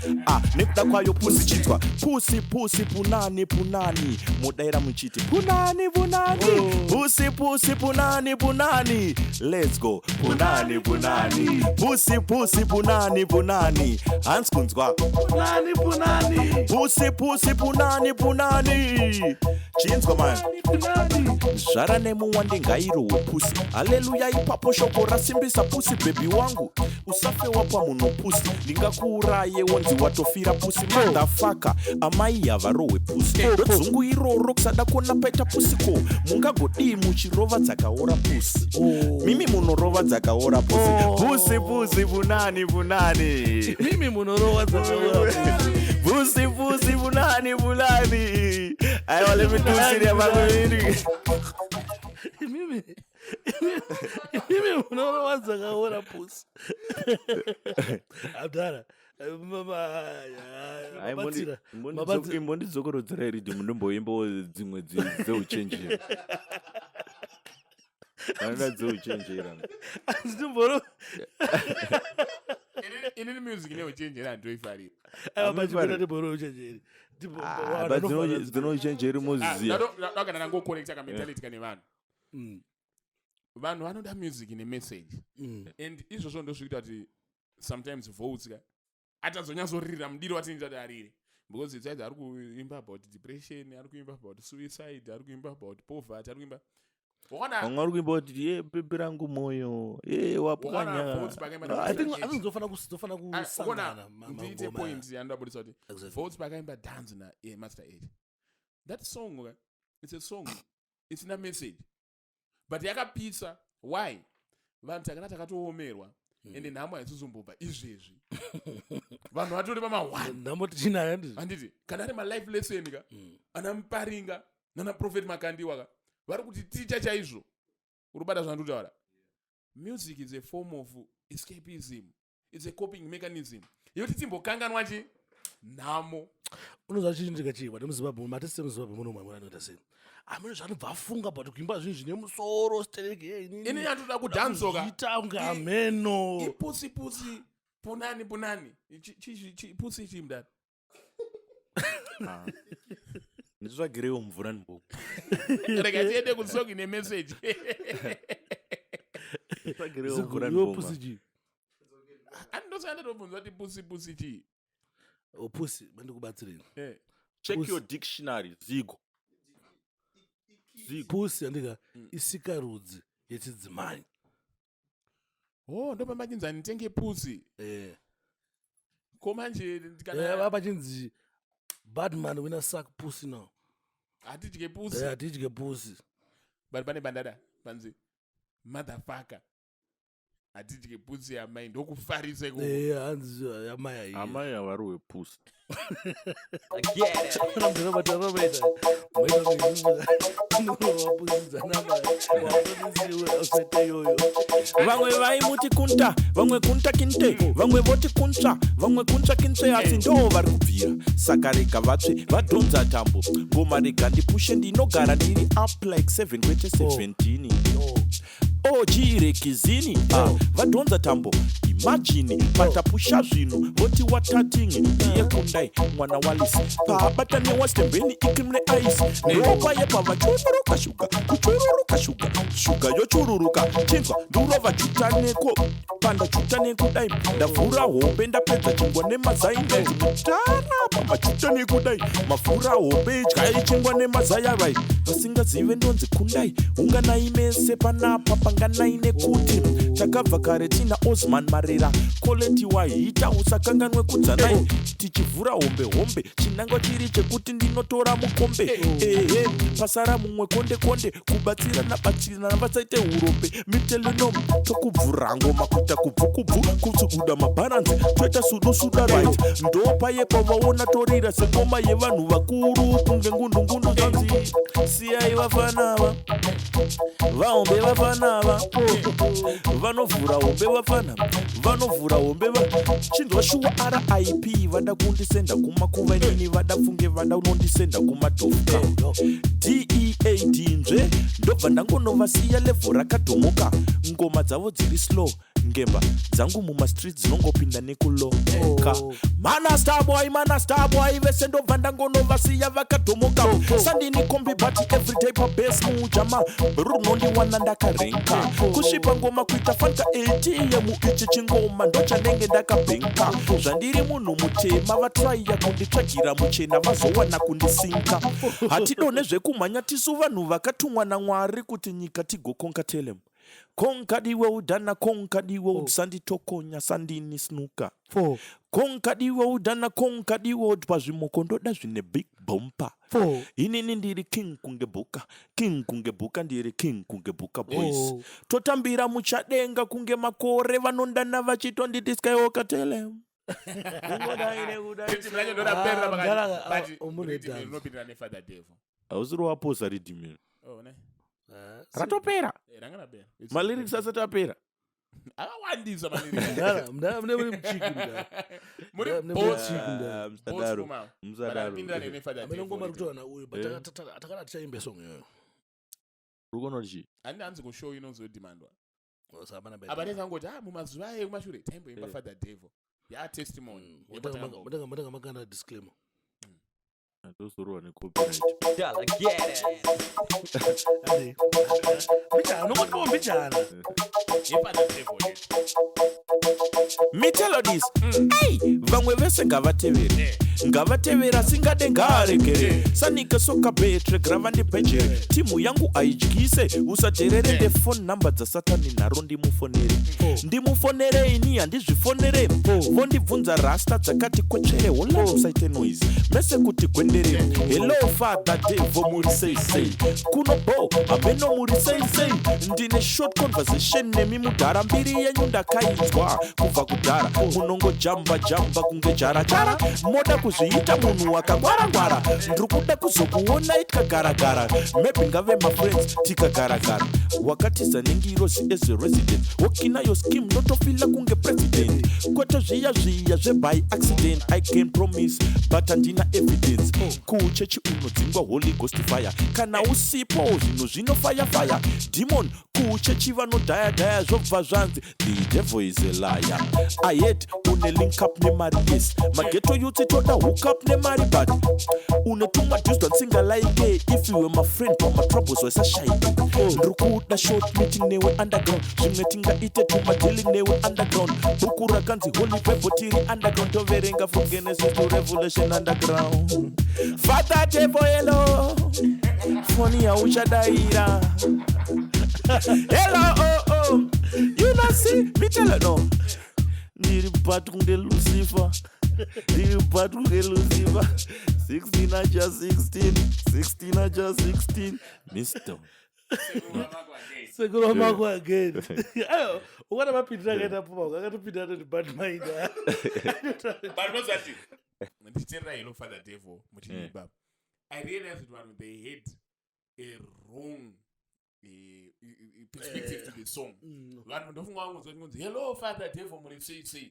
nekuda kwayo pussy chitwa pussy punani modaira muchiti punani pussy punani let's go punani pussy punani hands kunzwa punani pussy punani chinzwa man zvara nemuwande ngairowe pussy. Haleluya ipapo shoko rasimbisa pussy baby wangu usafe wapa munhu pussy ndingakuuraye wonzi watofira pussy motherfucker amai yavarowe pussy rodzungu iroro kusada kuona paita pussy ko mungagodii muchirova dzakaora pussy mimi munorova dzakaora pussy punani mimi munorova dzakaora pussy punani aiwa let me do serious mamini mimi munorova dzakaora pussy abdara imbondidzokorodzera iri mundomboimbawo dzimwe dzeuchenjera anoda dzeuchenjera inini music neuchenjera handoifarira dzinochenjeri muziya dakana nangokonekta kamentality kane vanhu vanoda music nemessage and izvozvo ndozvikuita kuti sometimes votes atazonyatsorira mudiro watinitati arire because it's either ari kuimba about depression, ari kuimba about suicide, ari kuimba about poverty, ari kuimba wamwe ari kuimba kuti pepe rangu moyo wapwanya. I think zofana kusangana ndiite point yandaburisa kuti votes pakaimba dance na Master 8. That song, it's a song, it's a message, but yakapisa. Why? Vanhu takana takatoomerwa ende nhamo haisizombobva izvezvi. Vanhu vatori pama1 handiti kana ari malife lesson ka ana Muparinga nana Prophet Makandiwa ka vari kuti ticha chaizvo urubata zvandutaura. Music is a form of escapism, it's a coping mechanism yoti timbokanganwa chi nhamo. Unozva chichinjika chiwa nemuZimbabwe matese muZimbabwe muno mwamwe anoita sei amene zvanobva afunga but kuimba zvinhu zvine musoro stereke ini yatoda kudhansoka ita unga ameno ipusi punani pusi chimdani nditsvagirewo mvura ndimbo rega tiende kusoki nemessage tsvagirewo mvura ndimbo pusi chi andosanda tobvunza kuti pusi chi pusi bandikubatsireni check your dictionary zigo pusi andika isikarudzi yechidzimai. Ndo pamba chinzi nditenge pusi komanje pachinzi badman wina suck pussy now hatidye pusi hatidye pussy but pane bandada panzi motherfucker hatidye pusi yamai ndokufarise ko hanzi yamai amai avari wepusi vamwe vaimuti kunta vamwe kunta kinte vamwe voti kuntsva vamwe kuntsva kintsve asi ndo vari kubvira saka rega vatsve vadhonza tambo ngoma rega ndipushe ndinogara ndiri up like 7 kwete 17 jirekizini vadhonza tambo imagini patapusha zvinhu voti watatingi ndiye kundai mwana walisi paabata newastembeni ikrimne ice neropa yepava chururuka shuga kuchururuka shuga yochururuka chinzwa ndurova chutaneko panda chutaneko dai ndavhura hope ndapedza chingwa nemazai ndaizi mutarapa machutaneko dai mavhura hope idyai chingwa nemazaya vai vasingazive ndonzi kundai unganai mese panapa panganai nekuti takabva kare tina Osman Mare kuteerera koleti waita usakanganwe kudzanai tichivhura hombe chinangwa chiri chekuti ndinotora mukombe ehe pasara mumwe konde kubatsirana vasaite urombe mitelenum tokubvura ngoma kuita kubvukubvu kutsubuda mabharanzi toita sudusuda right ndopaye pavaona torira sengoma yevanhu vakuru kunge ngundungundu dzanzi siyai vafanava vahombe vafanava vanovhura hombe chinzwa shuwa RIP vada kundisenda kumakuva inini vada pfunge vada unondisenda kumadhofuka DEAD nzve ndobva ndangonovasiya levhu rakadhomoka ngoma dzavo dziri slow ngemba dzangu mumastreet dzinongopinda nekuloka mana starboy vese ndobva ndangonovasiya vakadhomoka sandini kombi but everyday pabase mujama runondiwana ndakarenka kusvipa ngoma kuita fanka 80 yemuichi chingoma ndochanenge ndakabhenka zvandiri munhu mutema vatraiya kunditsvagira muchena vazowana kundisinka hatidone zvekumhanya tisu vanhu vakatumwa naMwari kuti nyika tigokonka telem konkadiwe udhana konkadiwe usanditokonya sandini snuka konkadiwe udhana konkadiwe pazvimoko ndoda zvine big bompa inini ndiri king kunge buka ndiri king kunge buka boys totambira muchadenga kunge makore vanondana vachitondidisikayoka telem hausiri waposa ridhimini ratopera malyrics asati apera akawandisa amenongoma rikutovana uyu but atakada tichaimbe song iyoyo rukonochi handihanzi kushow inozodhimandwa abatezangoti mumazuva ekumashure taimboimba Father Devil testimony mutenga makanda disclaimer ndozorwa necopyright mitelodies vamwe vese ngavatevera singade ngaarekere sanike soka betrek rava ndibhejere timu yangu aityise usaterere ndefone number dzasatani nharo ndimufonere ini handizvifonere vondibvunza rasta dzakati kwechere hola musaite noise mese kuti gwendere hello Father Devil muri sei kuno bo ameno muri sei ndine short conversation nemi mudhara mbiri yenyu ndakainzwa kubva kudhara munongo jamba kunge jara moda kuzviita munhu wakangwara ndiri kuda kuzokuona itikagaragara maybe ngave mafriends tikagaragara wakatiza nengirozi as a resident wakinayo scheme ndotofila kunge president kwete zviya zveby accident I can promise but handina evidence kuchechi unodzingwa Holy Ghost fire kana usipo zvinhu zvinofaya demon kuchechi vanodhaya zvobva zvanzi the devil is a liar I hate une link up nemari yes mageto youth toda hook up nemari but unetumwa dused singalaike if you were my friend but my troubles were shy ndiri kuda short meeting newe underground zvimwe tingaite tumadealing newe underground buku rakanzi Holy Bible tiri underground toverenga from Genesis to Revelation underground Father Devil hello phone yauchadaira hello you know see me tell no ndiri bad kunge Lucifer 16 aja 16 Mr. Seguro mako again. Ukana mapindira kaita puma akatopindira kuti bad mind. But what's that? Nditera hello Father Devil muchimba. I realized that they had a wrong perspective to the song. Vanhu ndofunga vangu hello Father Devil muri sei.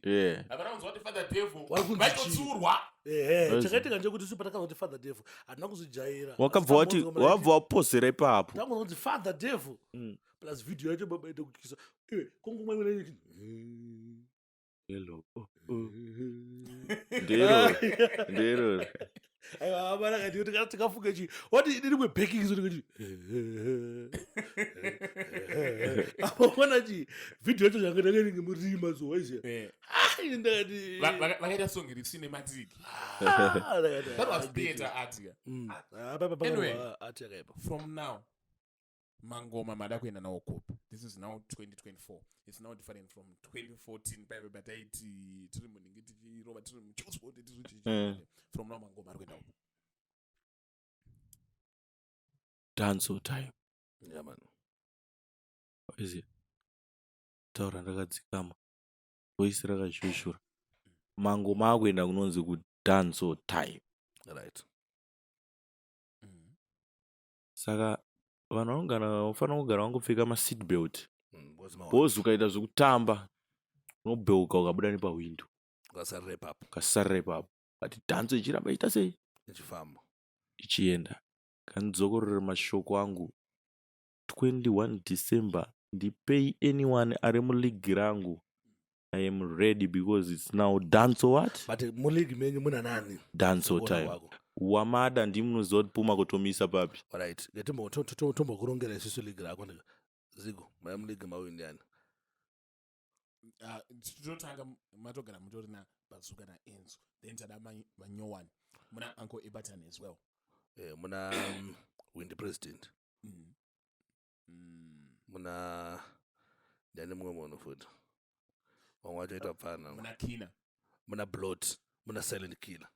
Avana unzwa Father Devil vaitotsurwa. Chakaitika nje kuti supata kuti Father Devil adina kuzijaira. Wakabva wapozera ipapo. Tangu kuti Father Devil plus video yacho baba ite kukisa. Kongo mwe hello. Ndero. Aiwa abana kati kuti tikafuke chi. Wati ndiri kwe baking zoti kuti. Apona chi video yacho yakanga ngenge murima zo waise. Ndati vakaita song iri cinematic. That was better art here. Anyway, from now mangoma mada kuenda nawo kopi. This is now 2024. It's now different from 2014 but tiri munenge tichirova tiri muchillspot from now mangoma ari kuenda uko. Dance time. Yeah, man. What is it? Taura ndakadzikama. Voice rakashushura. Mangoma akuenda kunonzi ku dance time. Right. Saka vanhu vanofana kugara vangopfeka maseat belt. Bozi ukaita zvekutamba unobheuka ukabuda nepawindo. Ukasarira ipapo. But dance ichiramba ichita sei? Ichifamba. Ichienda. Kanidzokorere mashoko angu 21 December ndipei anyone ari muleague rangu. I am ready because it's now dance what? But muleague menyu muna nani? Dance time. Wamada ndimunoziva kuti Puma kutomisa papi. Alright. Getimbo tombo kurongera isusu league rako ndika. Zigo, my league mawindi yani. Tinotanga matogara mutori na Bazooker na Enzo. Then tada manyowani. Muna Uncle Eberton as well. Muna win the president. Muna ndani mwe mwono food. Wangwaja ito apana. Muna Kina. Muna blood. Muna silent killer.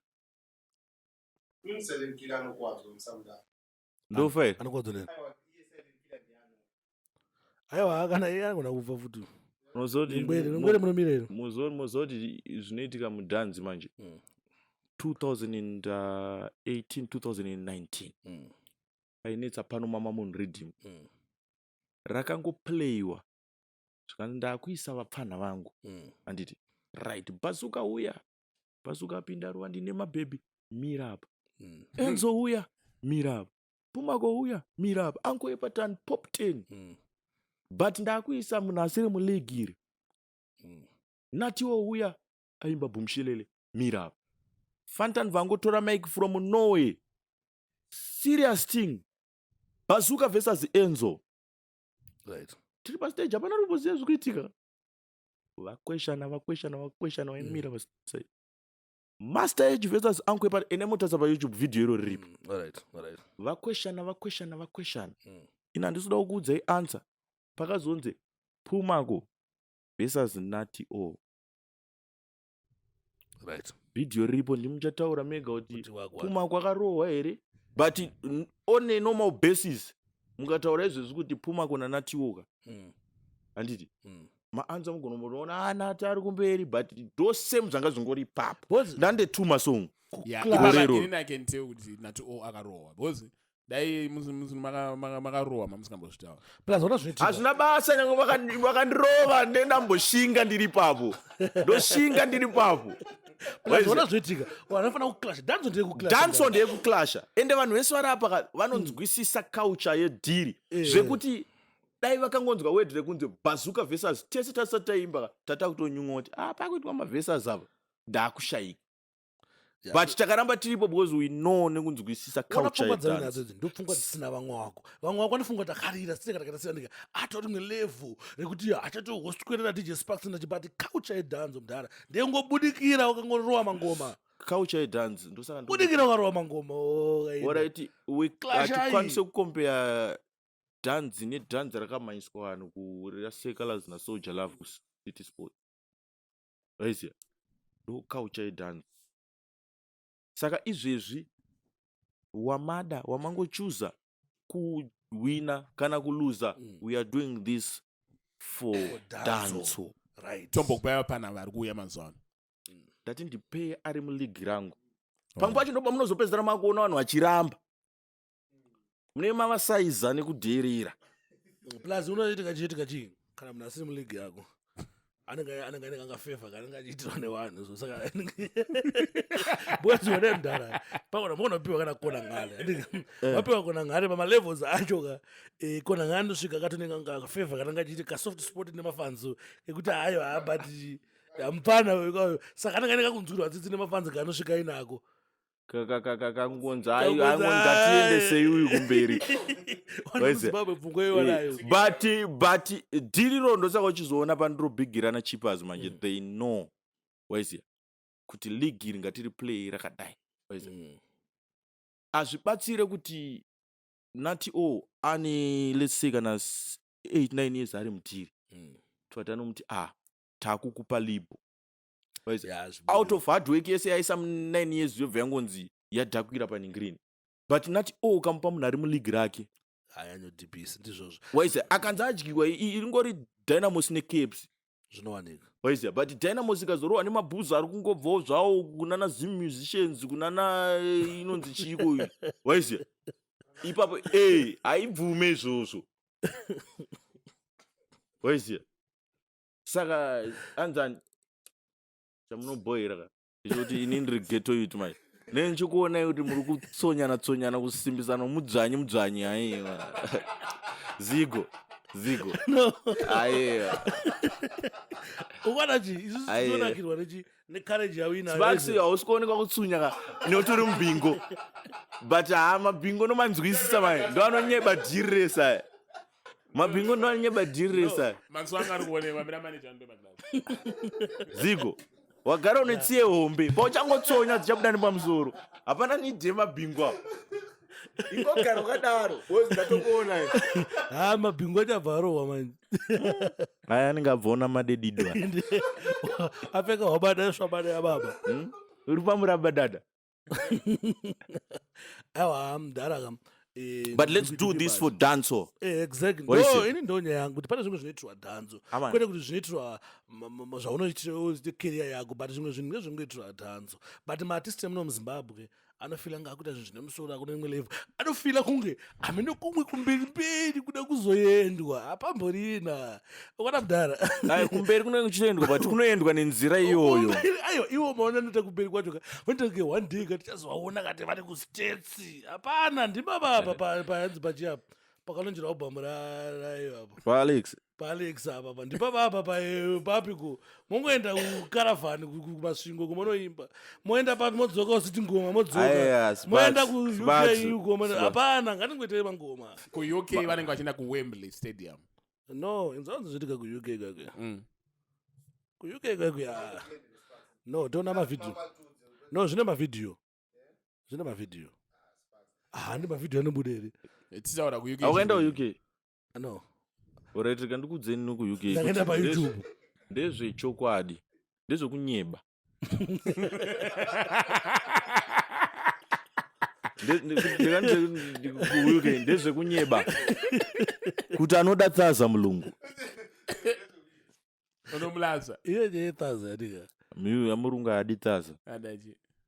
Silent killer anokwazo msamda. Ndo fair. Anokwazo nini? Aiwa akana iye anogona kufa futu. Ngwere munomirero. Muzoti zvinoitika mudhanzi manje. 2018 2019 ainetsa pano mama munhu redeem rakangoplayiwa zvakanzi ndakuisa vapfana vangu anditi right Bazooker uya Bazooker apinda ruva ndine mabhebhi mira apa Enzo uya mira apa Pumacol uya mira apa Uncle Eberton pop 10 but ndakuisa munhu asiri muleague iri natiwo uya aimba bhumshilele mira apa Fantan vangotora mic from Norway. Serious thing. Bazooker versus Enzo. Right. Tiri pa stage apana rupoziya zvikuitika. Vakweshana vaimira pa stage. Master Edge versus Uncle Eberton ene motasa pa YouTube video iro riripo. Alright. Vakweshana. Ina ndisuda kukuudzai answer. Pakazonzi Pumacol versus Nati-O. Right. Video ripo ndimuchataura mega kuti Pumacol akarohwa here but on a normal basis mukataura izvezvi kuti Pumacol naNati-O handiti maanza mugona munoona Nati ari kumberi but ndo same zvanga zvingori ipapo ndandetuma song inakente kuti Nati-O akarohwa because dai makarohwa mamusingambozvitaura hazvina basa nyange vakandirova ndendamboshinga ndiri papo ndoshinga ndiri papo danso ndeyekuklasha ende vanhu vese vari apa vanonzwisisa culture yedhiri zvekuti dai vakangonzwa wedhi rekunzi Bazooker versus tese tasati taimba tatakutonyunga kuti pakuitwa mavesas apa ndakushayika but takaramba tiripo because we know nekunzwisisa culture yedhiri. Ndopfungwa dzisina vamwe wako vanofunga kuti akarira sitekatakatasiyanika atori mlevel rekuti achatogoswedera DJ Sparks ndachibati culture yedhanzo mudhara ndengobudikira wakangorowa mangoma culture yedhanzi ndosaka budikira wakarowa mangoma alright hatikwanise kukompea dhanzi nedhanzi rakamanyiswa vanhu kurasecolours nasoldier love kucity sport aiziya ndo culture yedhanzi. Saka izvezvi wamangochuza kuwina kana kuluza we are doing this for dance. Right. Tombokubaya pana vari kuuya mazuva ano. Ndati ndipeye ari muleague rangu. Pamwe pacho ndoba munozopedzera makuona vanhu vachiramba. Mune mavasaiza nekudherera. Plus unoitika chii kana munhu asiri muleague yako. Anenge angafeva kanenge achiitirwa nevanhu so saka bwezi wone mudhara pakona munopiwa kana kona ngale wapiwa kona ngale pamalevels acho ka kona ngale ndosvika katonenge angafeva kanenge achiiti kasoft sport nemafanzo ekuti hayo haabati amupana saka anenge kakunzwirwa tsitsi nemafanzo kanosvika inako kangonzi ngatiendesei uyu kumberi but dhiriro ndosaka uchizoona pandirobhigirana chippers manje they know waiziya kuti league iri ngatiri play rakadai waiziya hazvibatsire kuti nati ane let's say kana 8-9 years ari mutiri twati anomuti takukupa libo out of hard work yese yaisa 9 years yobva yangonzi yadhakwira paningrini but nati ukamupa munhu ari muligi rake ayanyodhipisa ndizvozvo waiziya akanzi adyiwa iringori dynamos necaps zvinowanika waiziya but dynamos ikazorohwa nemabhuzu ari kungobvawo zvawo kunana zim musicians kunana inonzi chiiko waiziya ipapo haibvume izvozvo waiziya saka anzani chamunobhoira ka ichoti inini ndiri geto youth mai nenchikuonai kuti muri kutsonyana kusimbisana mudzvanyi aiwa zigo aiwa ukanachi isusu tinonakirwa necourage yawo inaspaks hausi kuonekwa kutsunya ka notori mubingo but mabingo nomanzwisisa mai ndo anonyeba dhiri resa mabingo ndo anonyeba dhiri resa zigo wagara unetsiye hombe pauchangotsonya dzichabuda nepamusoro hapana nidhe mabingo apo ingogara ukadaro wozidatokuona mabingo achabvarohwa manje aya anenge abvaona madedidwa apfeka hwabada swabada yababa uri pamuraba dada aiwa mudhara kam but let's do this for danso exactly ini ndonyaya yangu kuti pane zvimwe zvinoitirwa dhanzo kwete kuti zvinoitirwa zvaunoitira career yako but zvimwe zvinhu ngezvingoitirwa dhanzo but maartist emuno muzimbabwe anofila nga akuita zvinhu zvine musoro akune imwe level anofila kunge hamene kumwe kumberi kuda kuzoendwa hapamborina ukada mudhara kumberi kunenge kuchiendwa but kunoendwa nenzira iyoyo aiwa iwo maona anoita kumberi kwacho ka vanitake one day kati chazovaona kati vari kustates hapana ndimababa pahanzi pachiapa pakanonjera albhamu raiyo apo paalex apa ndipapapa papiko mongoenda kukaravhani kumasvingo kumanoimba moenda papi modzoka usiti ngoma modzoka moenda kuuk hapana ngatingoitei mangoma kuuk vanenge vachienda kuwembley stadium no inzanzo zviitika kuuk kake kuuk kake no tona mavidhio no zvine mavidhio handi mavidhio anobuda here tisaura kuuk aukaenda kuuk no oraiti ndikudzeni nokuuk ndakaenda payoutube ndezvechokwadi ndezvekunyeba kuuk ndezvekunyeba kuti anoda tsaza mulungu unomulaza iye tsaza yadika amurungu haadi tsaza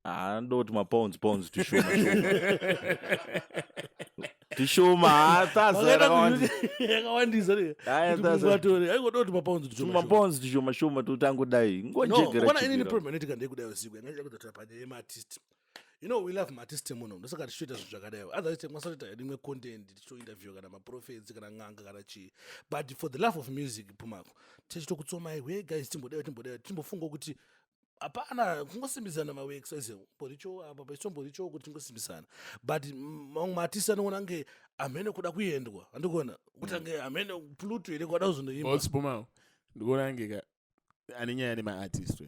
anoda kuti mapounds tishoma yakawandisa aingoda kuti mapounds tishoma totangodai ngona inini problem inoitika ndeyekudayo usiku yangaita kuzotora panyaya yemaartist we love maartist muno ndosaka tichitoita zvinhu zvakadayo otherwise mwasaita rimwe content tichitointerview kana maprofets kana ng'anga kana chii but for the love of music Pumacol tichitokutsomai we guys timbodayo timbofunga kuti hapana kungosimbisana maworks aise mboricho apa pachimboricho kuti tingosimbisana but mamwe maartist anoona nge amene kuda kuendwa andikuona kuti ange amene pluto ine kwada kuzonoimba ndikuona ngeka ane nyaya nemaartist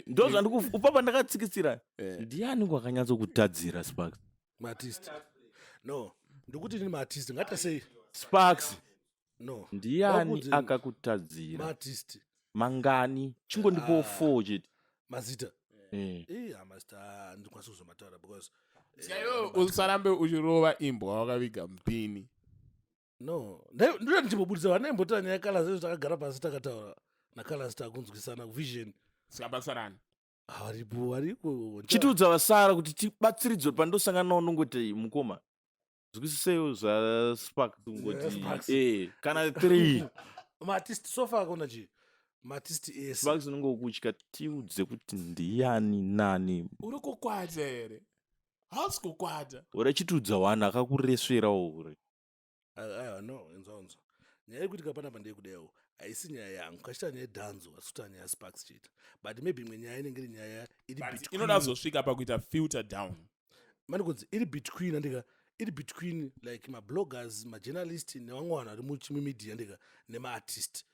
ndo upapa ndakatsikitsira ndiani kwakanyatsokutadzira sparks maartist no ndikuti ini maartist ngatasei sparks no ndiani akakutadzira maartist mangani chingondipo 4 chete mazita mazita ndikwanisa kuzomataura because usarambe uchirova imbwa wakaviga mpini no ndoda ndichimbobudisa vana imbotara nyaya kalazi ezvo takagara pasi takataura nakalazi takunzwisana vision sikabasarana variko chitiudza vasara kuti tibatsiridzwe pandosangana nao nongoti mukoma zvikusiseyo zvaspark ngoti kana 3 maartist sofa kona chii maartist ese sparks unongokutya tiudze kuti ndiani nani uri kukwata here hausi kukwata urachitiudza wanhu akakuresverawo uri aiwa no enzo nyaya yekuti kapanapa ndeyekudayo haisi nyaya yangu kachita nyaya yedhanzo asi kuti nyaya yasparks chita but maybe imwe nyaya inenge iri nyaya inoda kuzosvika pakuita filter down manikunzi iri between andika iri between like mabloggers majournalist nevamwe vanhu vari mumedia ndika nemaartist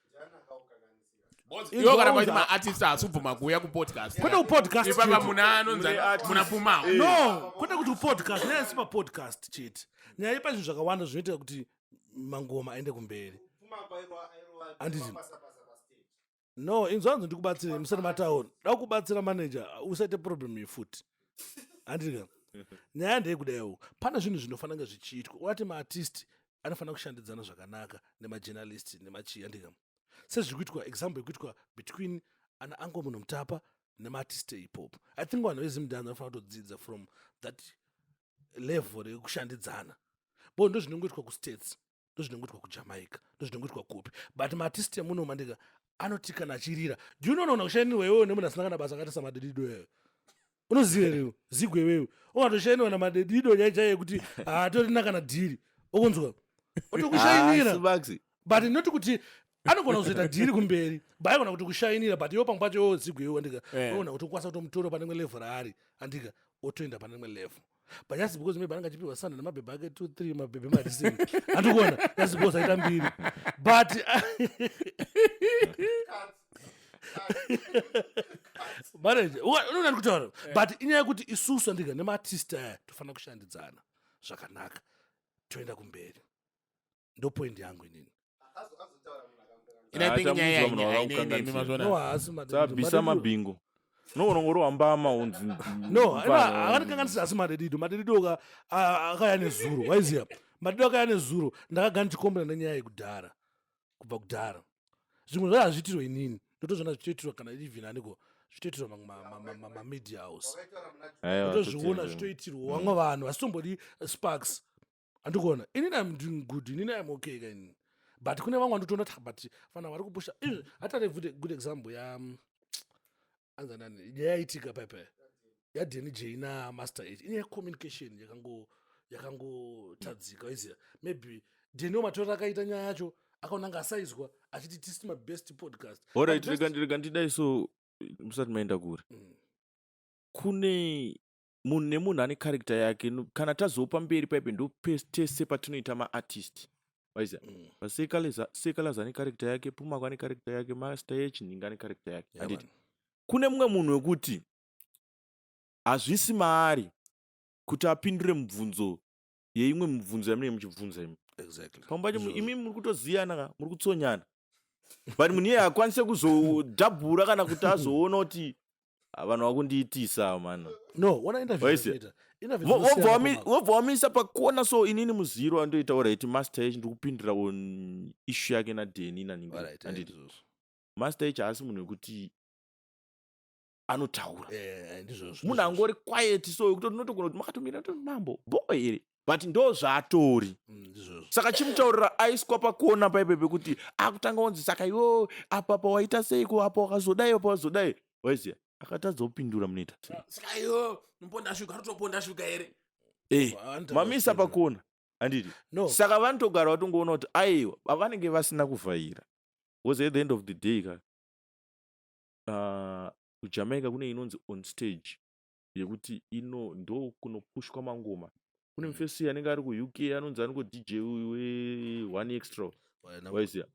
Iwo kana kuti ma artist asubvuma kuuya ku podcast. Kwete ku podcast. Ipapa muna anonza muna Pumacol. No, kwete kuti podcast, nyaya si pa podcast chete. Nyaya ipa zvinhu zvakawanda zvinoita kuti mangoma aende kumberi. Anditi. No, inzwanzo ndikubatsire musana mataoni. Dakubatsira manager, usaite problem yefuti. Anditi. Nyaya ndeyekudayo. Pana zvinhu zvinofanira zvichiitwa. Wati ma artist anofanira kushandidzana zvakanaka nema journalist nemachi andika. Sezvikuitwa example yekuitwa between ana Uncle Muno Mutapa nema artist hip hop. I think vanhu vezimudhana vanofanira kutodzidza from that level yekushandidzana. Bo ndo zvinongoitwa ku States, ndo zvinongoitwa ku Jamaica, ndo zvinongoitwa kupi. But ma artist emuno mandika anotika nachirira. Do you know kushaini wewe nemunhu asina kana basa akati samadedido wewe. Unoziva leo zigwe wewe. Ungatoshainiwa na madedido chaiye kuti atorina kana dhiri. Ukunzwa? Otokushainira. But not kuti anogona kuzoita dhiri kumberi. Baigona kuti kushainira but iwo pamwe pacho zigwe wewe andika. Unoona kuti ukwanisa kutomutoro pane imwe level raari andika otoenda pane imwe level. But just because maybe ananga chipiwa sana nemabhebhe ake 2 3 mabhebhe madisini. Andikuona just because aita mbiri. But manager unoona ndikutaura but inyaya kuti isusu andika nema artist aya tofanira kushandidzana zvakanaka toenda kumberi. Ndo point yangu inini. Ina think nyaya ine mazona. No asi Sabisa mabingo. No ngoro amba maunzi. No, akanikanganisa asi madedido akaya nezuro. Waiziya? Madedido akaya nezuro ndakagana ndichikomba nenyaya yekudhara. Kubva kudhara. Zvimwe zvazvitirwa inini. Ndotozvona zvichitirwa kana even aniko zvichitirwa ma media house. Ndotozviona zvitoitirwa vamwe vanhu vasitombodi sparks. Andikuona. Inini I'm doing good. Inini I'm okay kaini. But kune vamwe vandotoona but fana vari kupusha. Hata good example ya anzanani yaitika pepe. Ya DJ na Master 8. Ine communication yakangotadzika waiziya. Maybe Deno matora akaita nyaya yacho akaona ngasaizwa achiti tisi my best podcast. Alright, rega ndidai so musati maenda kure. Kune munhu nemunhu ane character yake kana tazopa mberi paipe ndo tese patinoita ma artist. Waiziya? Pasekalaza ane character yake, Pumacol ane character yake, Master H ninga ane character yake. Anditi. Kune mumwe munhu wekuti hazvisi maari kuti apindure mubvunzo yeimwe mibvunzo yamunenge muchibvunza imi. Exactly. Pambacho imi muri kutoziyana muri kutsonyana. But munhu iye akwanise kuzodhabhura kana kuti azoona kuti vanhu vakundiitisa man. No, one interview. Wobva wamisa pakona so inini muziro andoita alright Master H ndikupindura on issue yake na Deni na ninga. Anditi. Master H haasi munhu wekuti anotaura. Munhu angori quiet so kuti unotogona kuti makatomira kuti mambo boy ere. But ndo zvatori. Saka chimutaurira aiswa pakona paipe pekuti akutanga onzi saka iwo apa waita seiko apa wakazodai apa wazodai. Waiziya? Akatadza kupindura munoita. Saka iwo mponda shuka rotoponda shuka ere. Mamisa pakona. Anditi. No. Saka vanotogara vatongoona kuti aiwa vanenge vasina kuvhaira. Was at the end of the day kuJamaica kune inonzi on stage yekuti ino ndo kunopushwa mangoma. Kune mfesi anenge ari ku UK anonzi aniko DJ we one extra. Waiziya?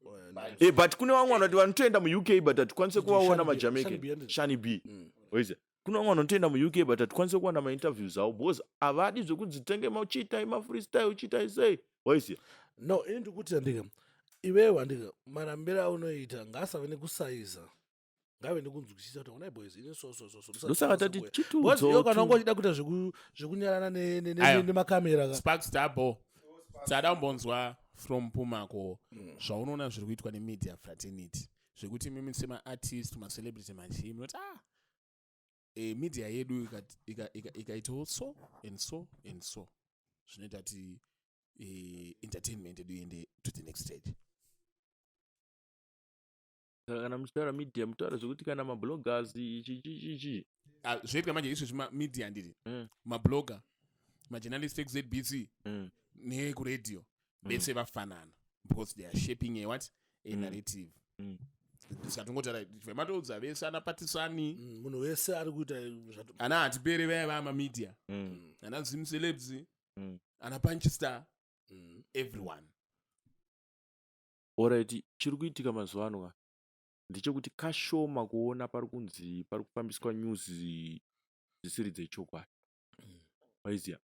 But kune vamwe vanoti vanotoenda mu UK but atikwanise kuvaona maJamaican. Shani B. Waiziya? Kune vamwe vanotoenda mu UK but atikwanise kuwana ma interviews avo because avadi zvekudzitenge mauchita ma freestyle uchita isei. Waiziya? No, ndikuti andika. Iwewe andika marambira aunoita ngasave nekusaiza. Ngave nekunzwisisa kuti ona boys ine so. Ndosaka tati chitudzo. What's kana ngochida kuita zvekunyarana nemakamera ka. Sparks double. Tsada umbonzwa from Pumacol. Zvaunoona zviri kuitwa nemedia fraternity. Zvekuti mimi sema artist, ma celebrity machim not media yedu ikaita so and so and so. Zvinoita kuti entertainment yedu iende to the next stage. Kana mutaura media mutaura zvokuti kana mabloggers ichi zvoitika manje izvo media ndiri mablogger majournalist exhibc nekuradio vese vafanana because they are shaping a what a narrative. Sikatongotaura vematoudza vese anapatisani munhu wese ari kuita ana hatipere vaya vamamedia ana zim celebs ana Punchstar everyone. Alright, chiri kuitika mazuva ano ndechekuti kashoma kuona pari kunzi pari kufambiswa news dzisiri dzechokwadi. Waiziya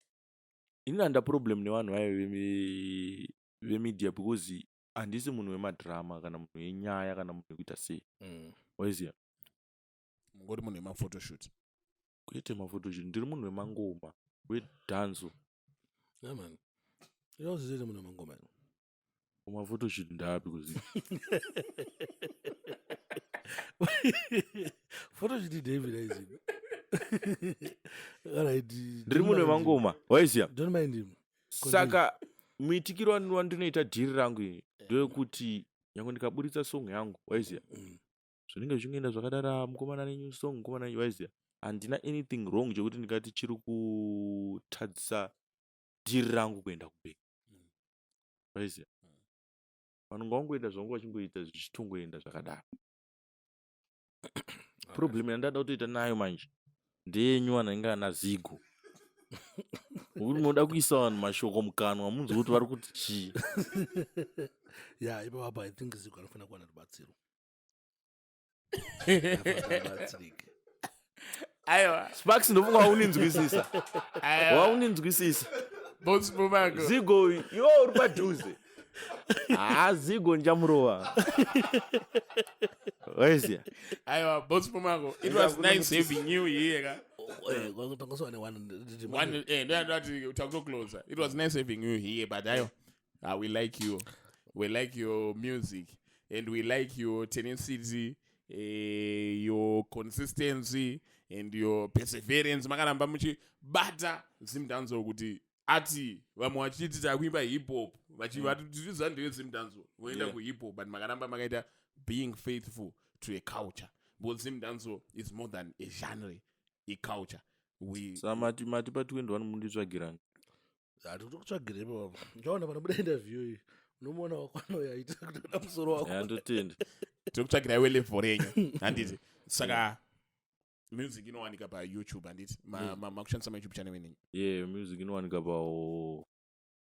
ini handa problem nevanhu vayo vemedia because handisi munhu wemadhirama kana munhu wenyaya kana munhu wekuita sei. Waiziya ngori munhu wemafotoshoot. Kuite mafotoshoot ndiri munhu wemangoma wedhanzo. Man yozizile munhu wemangoma Mafotoshoot ndapi kuzi photoshoot David Isaac. Alright, ndiri munhu wemangoma. Waiziya don't mind him. Saka muitikiro wandinoita dhiri rangu ini ndewekuti nyange ndikaburitsa song yangu. Waiziya zvinenge zvingoenda zvakadara mukomana nenyu song mukomana nenyu. Waiziya handina anything wrong chekuti ndikati chiri kutadzisa dhiri rangu kuenda kumberi. Waiziya vanhu ngavangoenda zvangu vachingoita zvichitongoenda zvakadaro. Problem yandada kutoita nayo manje ndeyenyu anenge ana zigo. Uri moda kuisa vanhu mashoko mukanwa munzwa kuti vari kuti chii. Yeah, ipapo I think zigo anofana kuwana rubatsiro. Aiwa Sparks ndofunga wauninzwisisa. Wauninzwisisa. boss Pumacol. Zigo iwo uri padhuze. Zigo njamurova. Waiziya Aiwa boss Pumacol, it was nice having you here. It was nice having you here, but we like you. We like your music and we like your tenacity, your consistency and your perseverance. Makaramba muchibata zimdanzo kuti ati vamwe vachiti takuimba hip hop vachivatidzidza ndewe zimdanzo voenda ku hip hop, but makaramba makaita being faithful to a culture. Because zimdanzo is more than a genre, a culture. Samati mati pa 21 munditsvagirani. Tikutsvagire ipapo. Ndaona panobuda interview iyi. Unomuona wakwana yaita kutoda musoro wako. Ndotenda. Tikutsvagira iwe level renyu. Handiti. Saka music inowanika pa YouTube handiti. Makushandisa ma YouTube channel wenyu. Yeah, music inowanika pa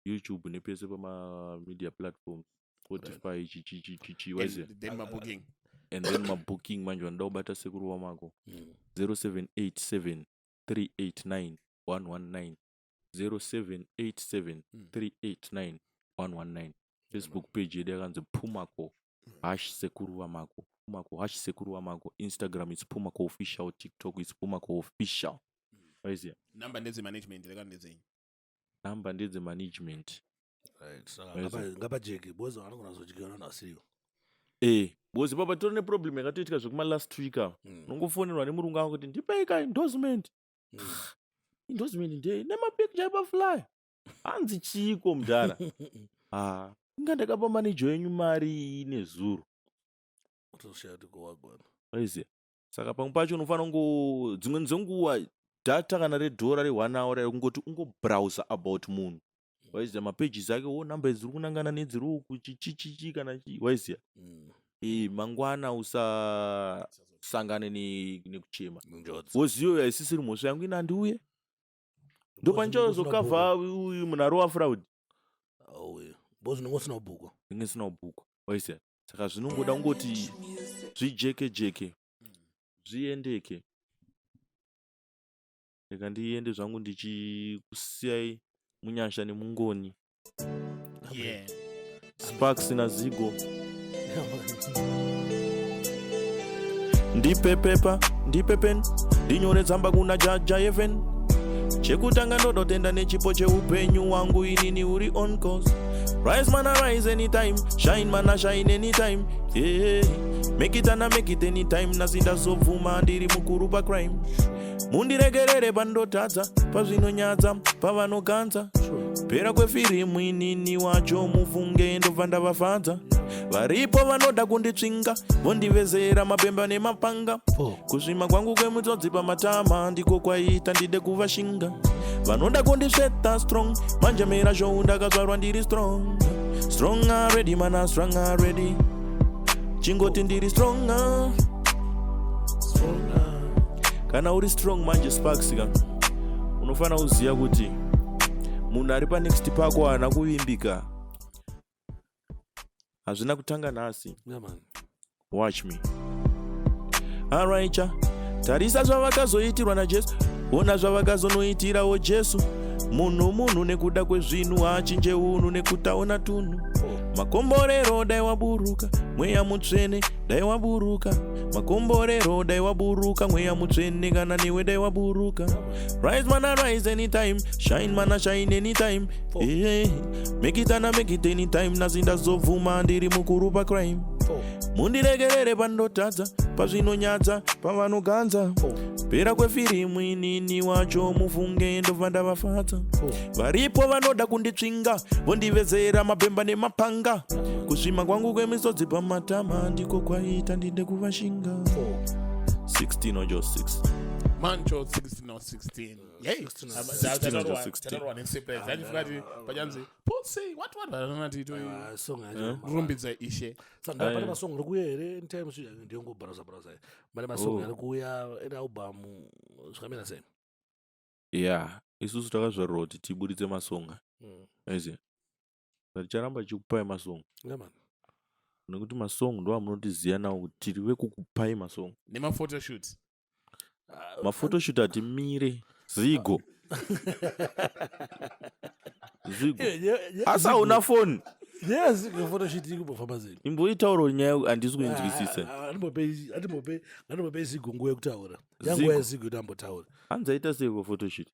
YouTube nepese pa media platforms. Spotify chichi wazi. Then my booking. And then my booking manje wanda ubata sekuru wamako. 0787 389 119 0787 389 Facebook page yedu yakanzi Pumacol /sekuru wamako. Pumacol /sekuru wamako. Instagram is Pumacol official. TikTok is Pumacol official. Waiziya Number ndeze management lekandeze. Number ndeze management. Right, so ngapa jeki bozo vanogona kuzodyira nasiyo. Bozi baba tone problem yakatoitika zvekuma last week apo. Nongofonerwa nemurungu wangu kuti ndipeka endorsement. Endorsement ndei nemapicture pafly. Hanzi chiko mudhara. Inga ndakapa manager wenyu mari nezuro. Utoshaya kuwagwana. Waiziya saka pamwe pacho unofanira ngo dzimwe nzenguwa data kana redhora re1 hour kungoti ungobrowser about munhu. Waiziya mapages ake number dziri kunangana nedziri uku chichichi kana chi. Waiziya mangwana usasangane nekuchema. Woziyo yaisisiri mhosva yangu ina ndiuye. Ndopanchazokavha uyu munharo wafraud. Bozo nongosina ubhuko. Ngesina ubhuko. Waiziya saka zvinongoda kungoti zvijeke zviendeke. Ndika ndiende zvangu ndichikusiyai munyasha nemungoni. Yeah. Sparks na Zigo. Ndipepepa, ndipepen, ndinyore tsamba kuna jaja even. Chekutanga ndodotenda nechipo cheupenyu wangu inini uri on course. Rise man rise anytime, shine man shine anytime. Yeah, make it anytime. Nasinda sovuma ndiri mukuru pa crime. Mundiregerere bandotadza, pazvinonyadza, pavanoganza. Pera kwefirimu inini wacho mufunge ndobva ndavafadza. Varipo vanoda kunditsvinga, vondivezera mapemba nemapanga. Kuzvima kwangu kwemutsodzi pamatama ndiko kwaita ndide kuvashinga. Vanoda kundisveta strong, manje mera zvo ndakazvarwa ndiri strong. Strong already mana strong already. Chingoti ndiri stronger. Kana uri strong manje Sparks ka unofana kuziya kuti munhu ari pa next pako ana kuvimbika. Hazvina kutanga nhasi. Yeah man. Watch me. araicha tarisa zvavakazoitirwa najesu ona zvavakazonoitirawo jesu munhu nekuda kwezvinhu achinje unhu nekutaona tunhu makomborero dai waburuka mweya mutsvene dai waburuka makomborero dai waburuka mweya mutsvene kana newe dai waburuka rise mana rise anytime shine mana shine anytime make it anytime nazindazobvuma ndiri mukuru pacrime mundiregerere pandotadza pazvinonyadza pavanoganza pera kwefirimu inini wacho mufunge ndobva ndavafadza varipo vanoda kunditsvinga vondivezera mabhemba nemapanga kusvima kwangu kwemisodzi pamatama ndiko kwaita ndinde kuvashinga 16 or just 6 mancho 16 or 16 yay 16 nesurprise andifukati pajanzi pussy what vanati to rumbidza ishe pane masong ri kuya here anytime ndiyongobharaza pane masong ari kuya ene album zvakamira sei yeah isusu takazvarira kuti tibuditse masonga aiziva ticharamba chikupai masonga nekuti masong ndo amunotiziva nawo kuti tiri vekukupai masonga nemafotoshoot mafotoshoot atimire zigo asa una foni yes photoshoot ikubofamba zeni imboitauro nyaya handisi kuinzwisisa andimbope zigo nguva yekutaura yanguva yezigo itambotaura hanzaita seiko photoshoot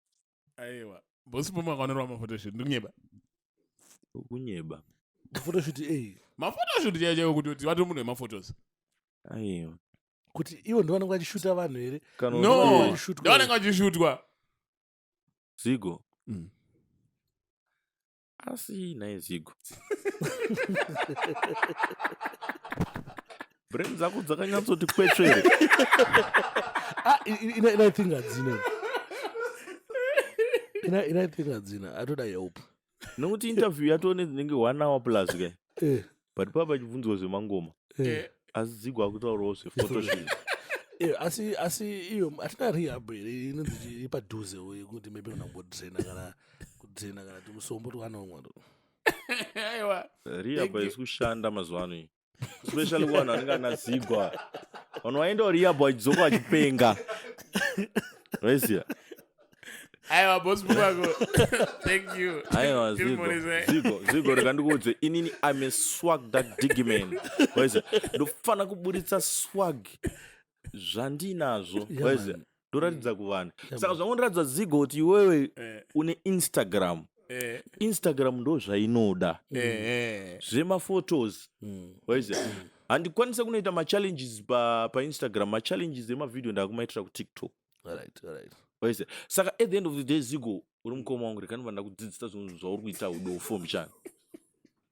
aiwa bosi pomakaonerwa mafotoshoot ndikunyeba kunyeba photoshoot mafotoshoot chaichaiwo kuti wati munhu wemafotos aiwa kuti ivo ndo vanenge vachishuta vanhu here no ndo vanenge vachishutwa zigo asi naye zigo brain dzako dzakanyatsoti kwetsvere inaithing hadzina inaithing hadzina atoda help nokuti interview yatone dzinenge 1 hour plus kai but papa chibvunzwa zvemangoma asi zigo akutaurawo zvephotoshop asi iyo hatina rehab here inonzi ipadhuze yekuti maybe unambotraina kana kutraina kana timusombo tiwanaumwa aiwa rehab haisi kushanda mazuva ano especially kuvanhu vanenge ana zigwa vanhu vaendawo rehab vachidzoka vachipenga vaisiya aiwa bosi pumako thank you aiwa zigo reka ndikuudze inini I'm a swag that digman vaisiya ndofana kuburitsa swag zvandinazvo vaisiya ndoratidza kuvanhu saka zvangondiratidza zigo kuti iwewe une instagram ndo zvainoda zvemaphotos vaisiya handikwanisa kunoita machallenges painstagram machallenges emavhideo ndakumaitira kutiktok vaisiya saka at the end of the day zigo uri mukoma wangu rekanova ndakudzidzisa zvinhu zvauri kuita udofo muchana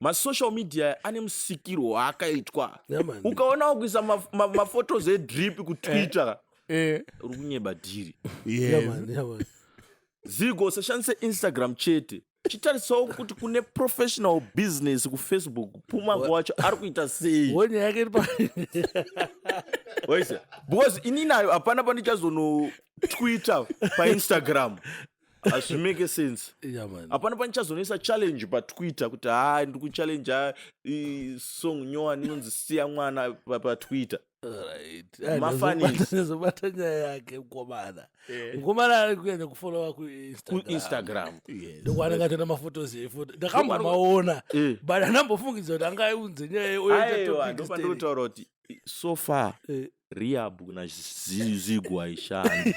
masocial media ane musikiro waakaitwa ukaonawo kuisa maphotos edrip kutwitter uri kunyeba dhiri zigo usashandise instagram chete chitarisawo kuti kune professional business kufacebook Pumacol wacho ari kuita sei waisa because ininayo hapana pandichazonotwitter painstagram hazvimake sense hapana panichazonoisa challenge patwitter kuti ndiri kuchallenge song nyowani inonzi siya mwana patwitter mafanizobata nyaya yake mukomana ari kuenda kufolowa kuinstagram ndokwanenge atona mafotos efoto ndakambomaona but andambofungidzwa kuti angaiunze nyaya ndopandinotaura kuti so far rehab nazigwa haishandi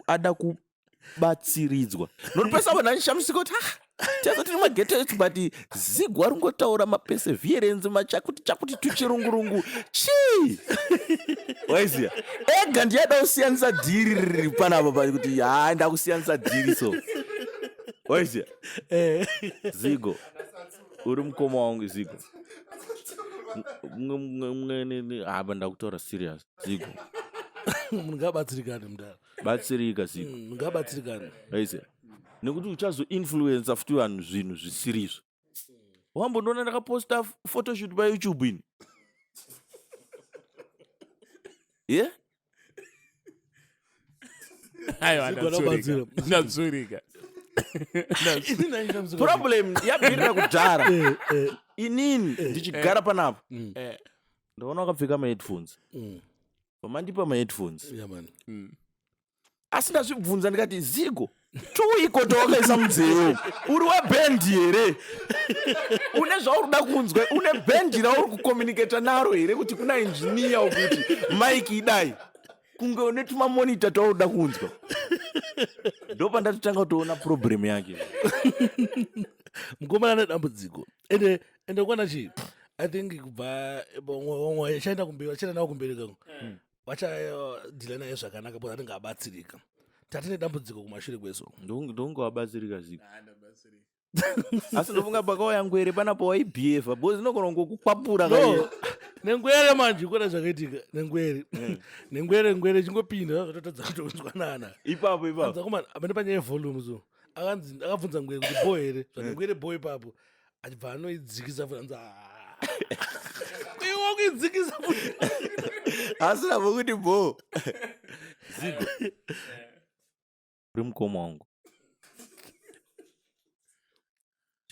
ada kubatsiridzwa notopesa vanhu anishamisika kuti tiaza tiri mageto etu but zigwa ari ngotaura maperseverance chakuti tuchirungurungu chii waiziya ega ndiyada kusiyanisa dhiri riri panapa kuti ndakusiyanisa dhiri so waiziya zigo uri mukoma wangu zigo apa ndakutaura serious zigo munhu ngabatsirikane mudara batsirika zigo ngabatsirikane aise nekuti uchazoinfluensa futi vanhu zvinhu zvisirizvo wambondoona ndakaposta photoshoot payoutube ini ye aiwa ndatsurika problem yabvirira kudhara inini ndichigara panapa Ndaona wakapfeka ma-headphones. Pamandipa ma-headphones. Yeah, man. Asi ndazvibvunza ndikati Zigo, tuiko tawakaisa munzeu? Uri webhendi here? Une zvauri kuda kunzwa? Une bhendi rauri kucommunicata naro here kuti kuna engineer ukuti mic idai? Kunge une tumamonita tauri kuda kunzwa? Ndopandatotanga kutoona problem yake. Mukomana nedambudziko. Ende kwana chi? I think kubva chaenda kumberi, chaenda nawo kumberi kangu. Wachadhila naye zvakanaka bora anenge abatsirika. Tatine dambudziko kumashure kweso. Ndongo abatsirika Zigo. Asi ndofunga pakauya ngwere panapo waibhiefa bozi ndinogona ngokukwapura no nengwere manje kona zvakaitika nengwere chingopinda zvatotadza kutonzwanana ipapo kuma apane panyaya volume so akabvunza ngwere kuti boy here zvangwere boy ipapo achibva anoidzikisa futi iwe kuidzikisa futi asi navo kuti bo Zigo uri mukoma wangu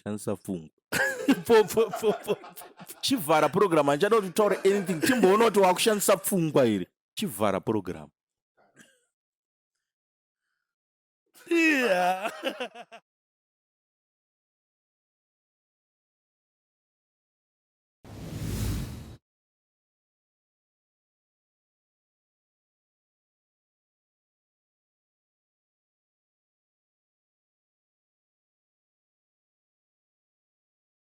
shandisa fungu chivhara program handichada kuti taure anything timboona kuti wakushandisa pfungwa here chivhara program. Yeah.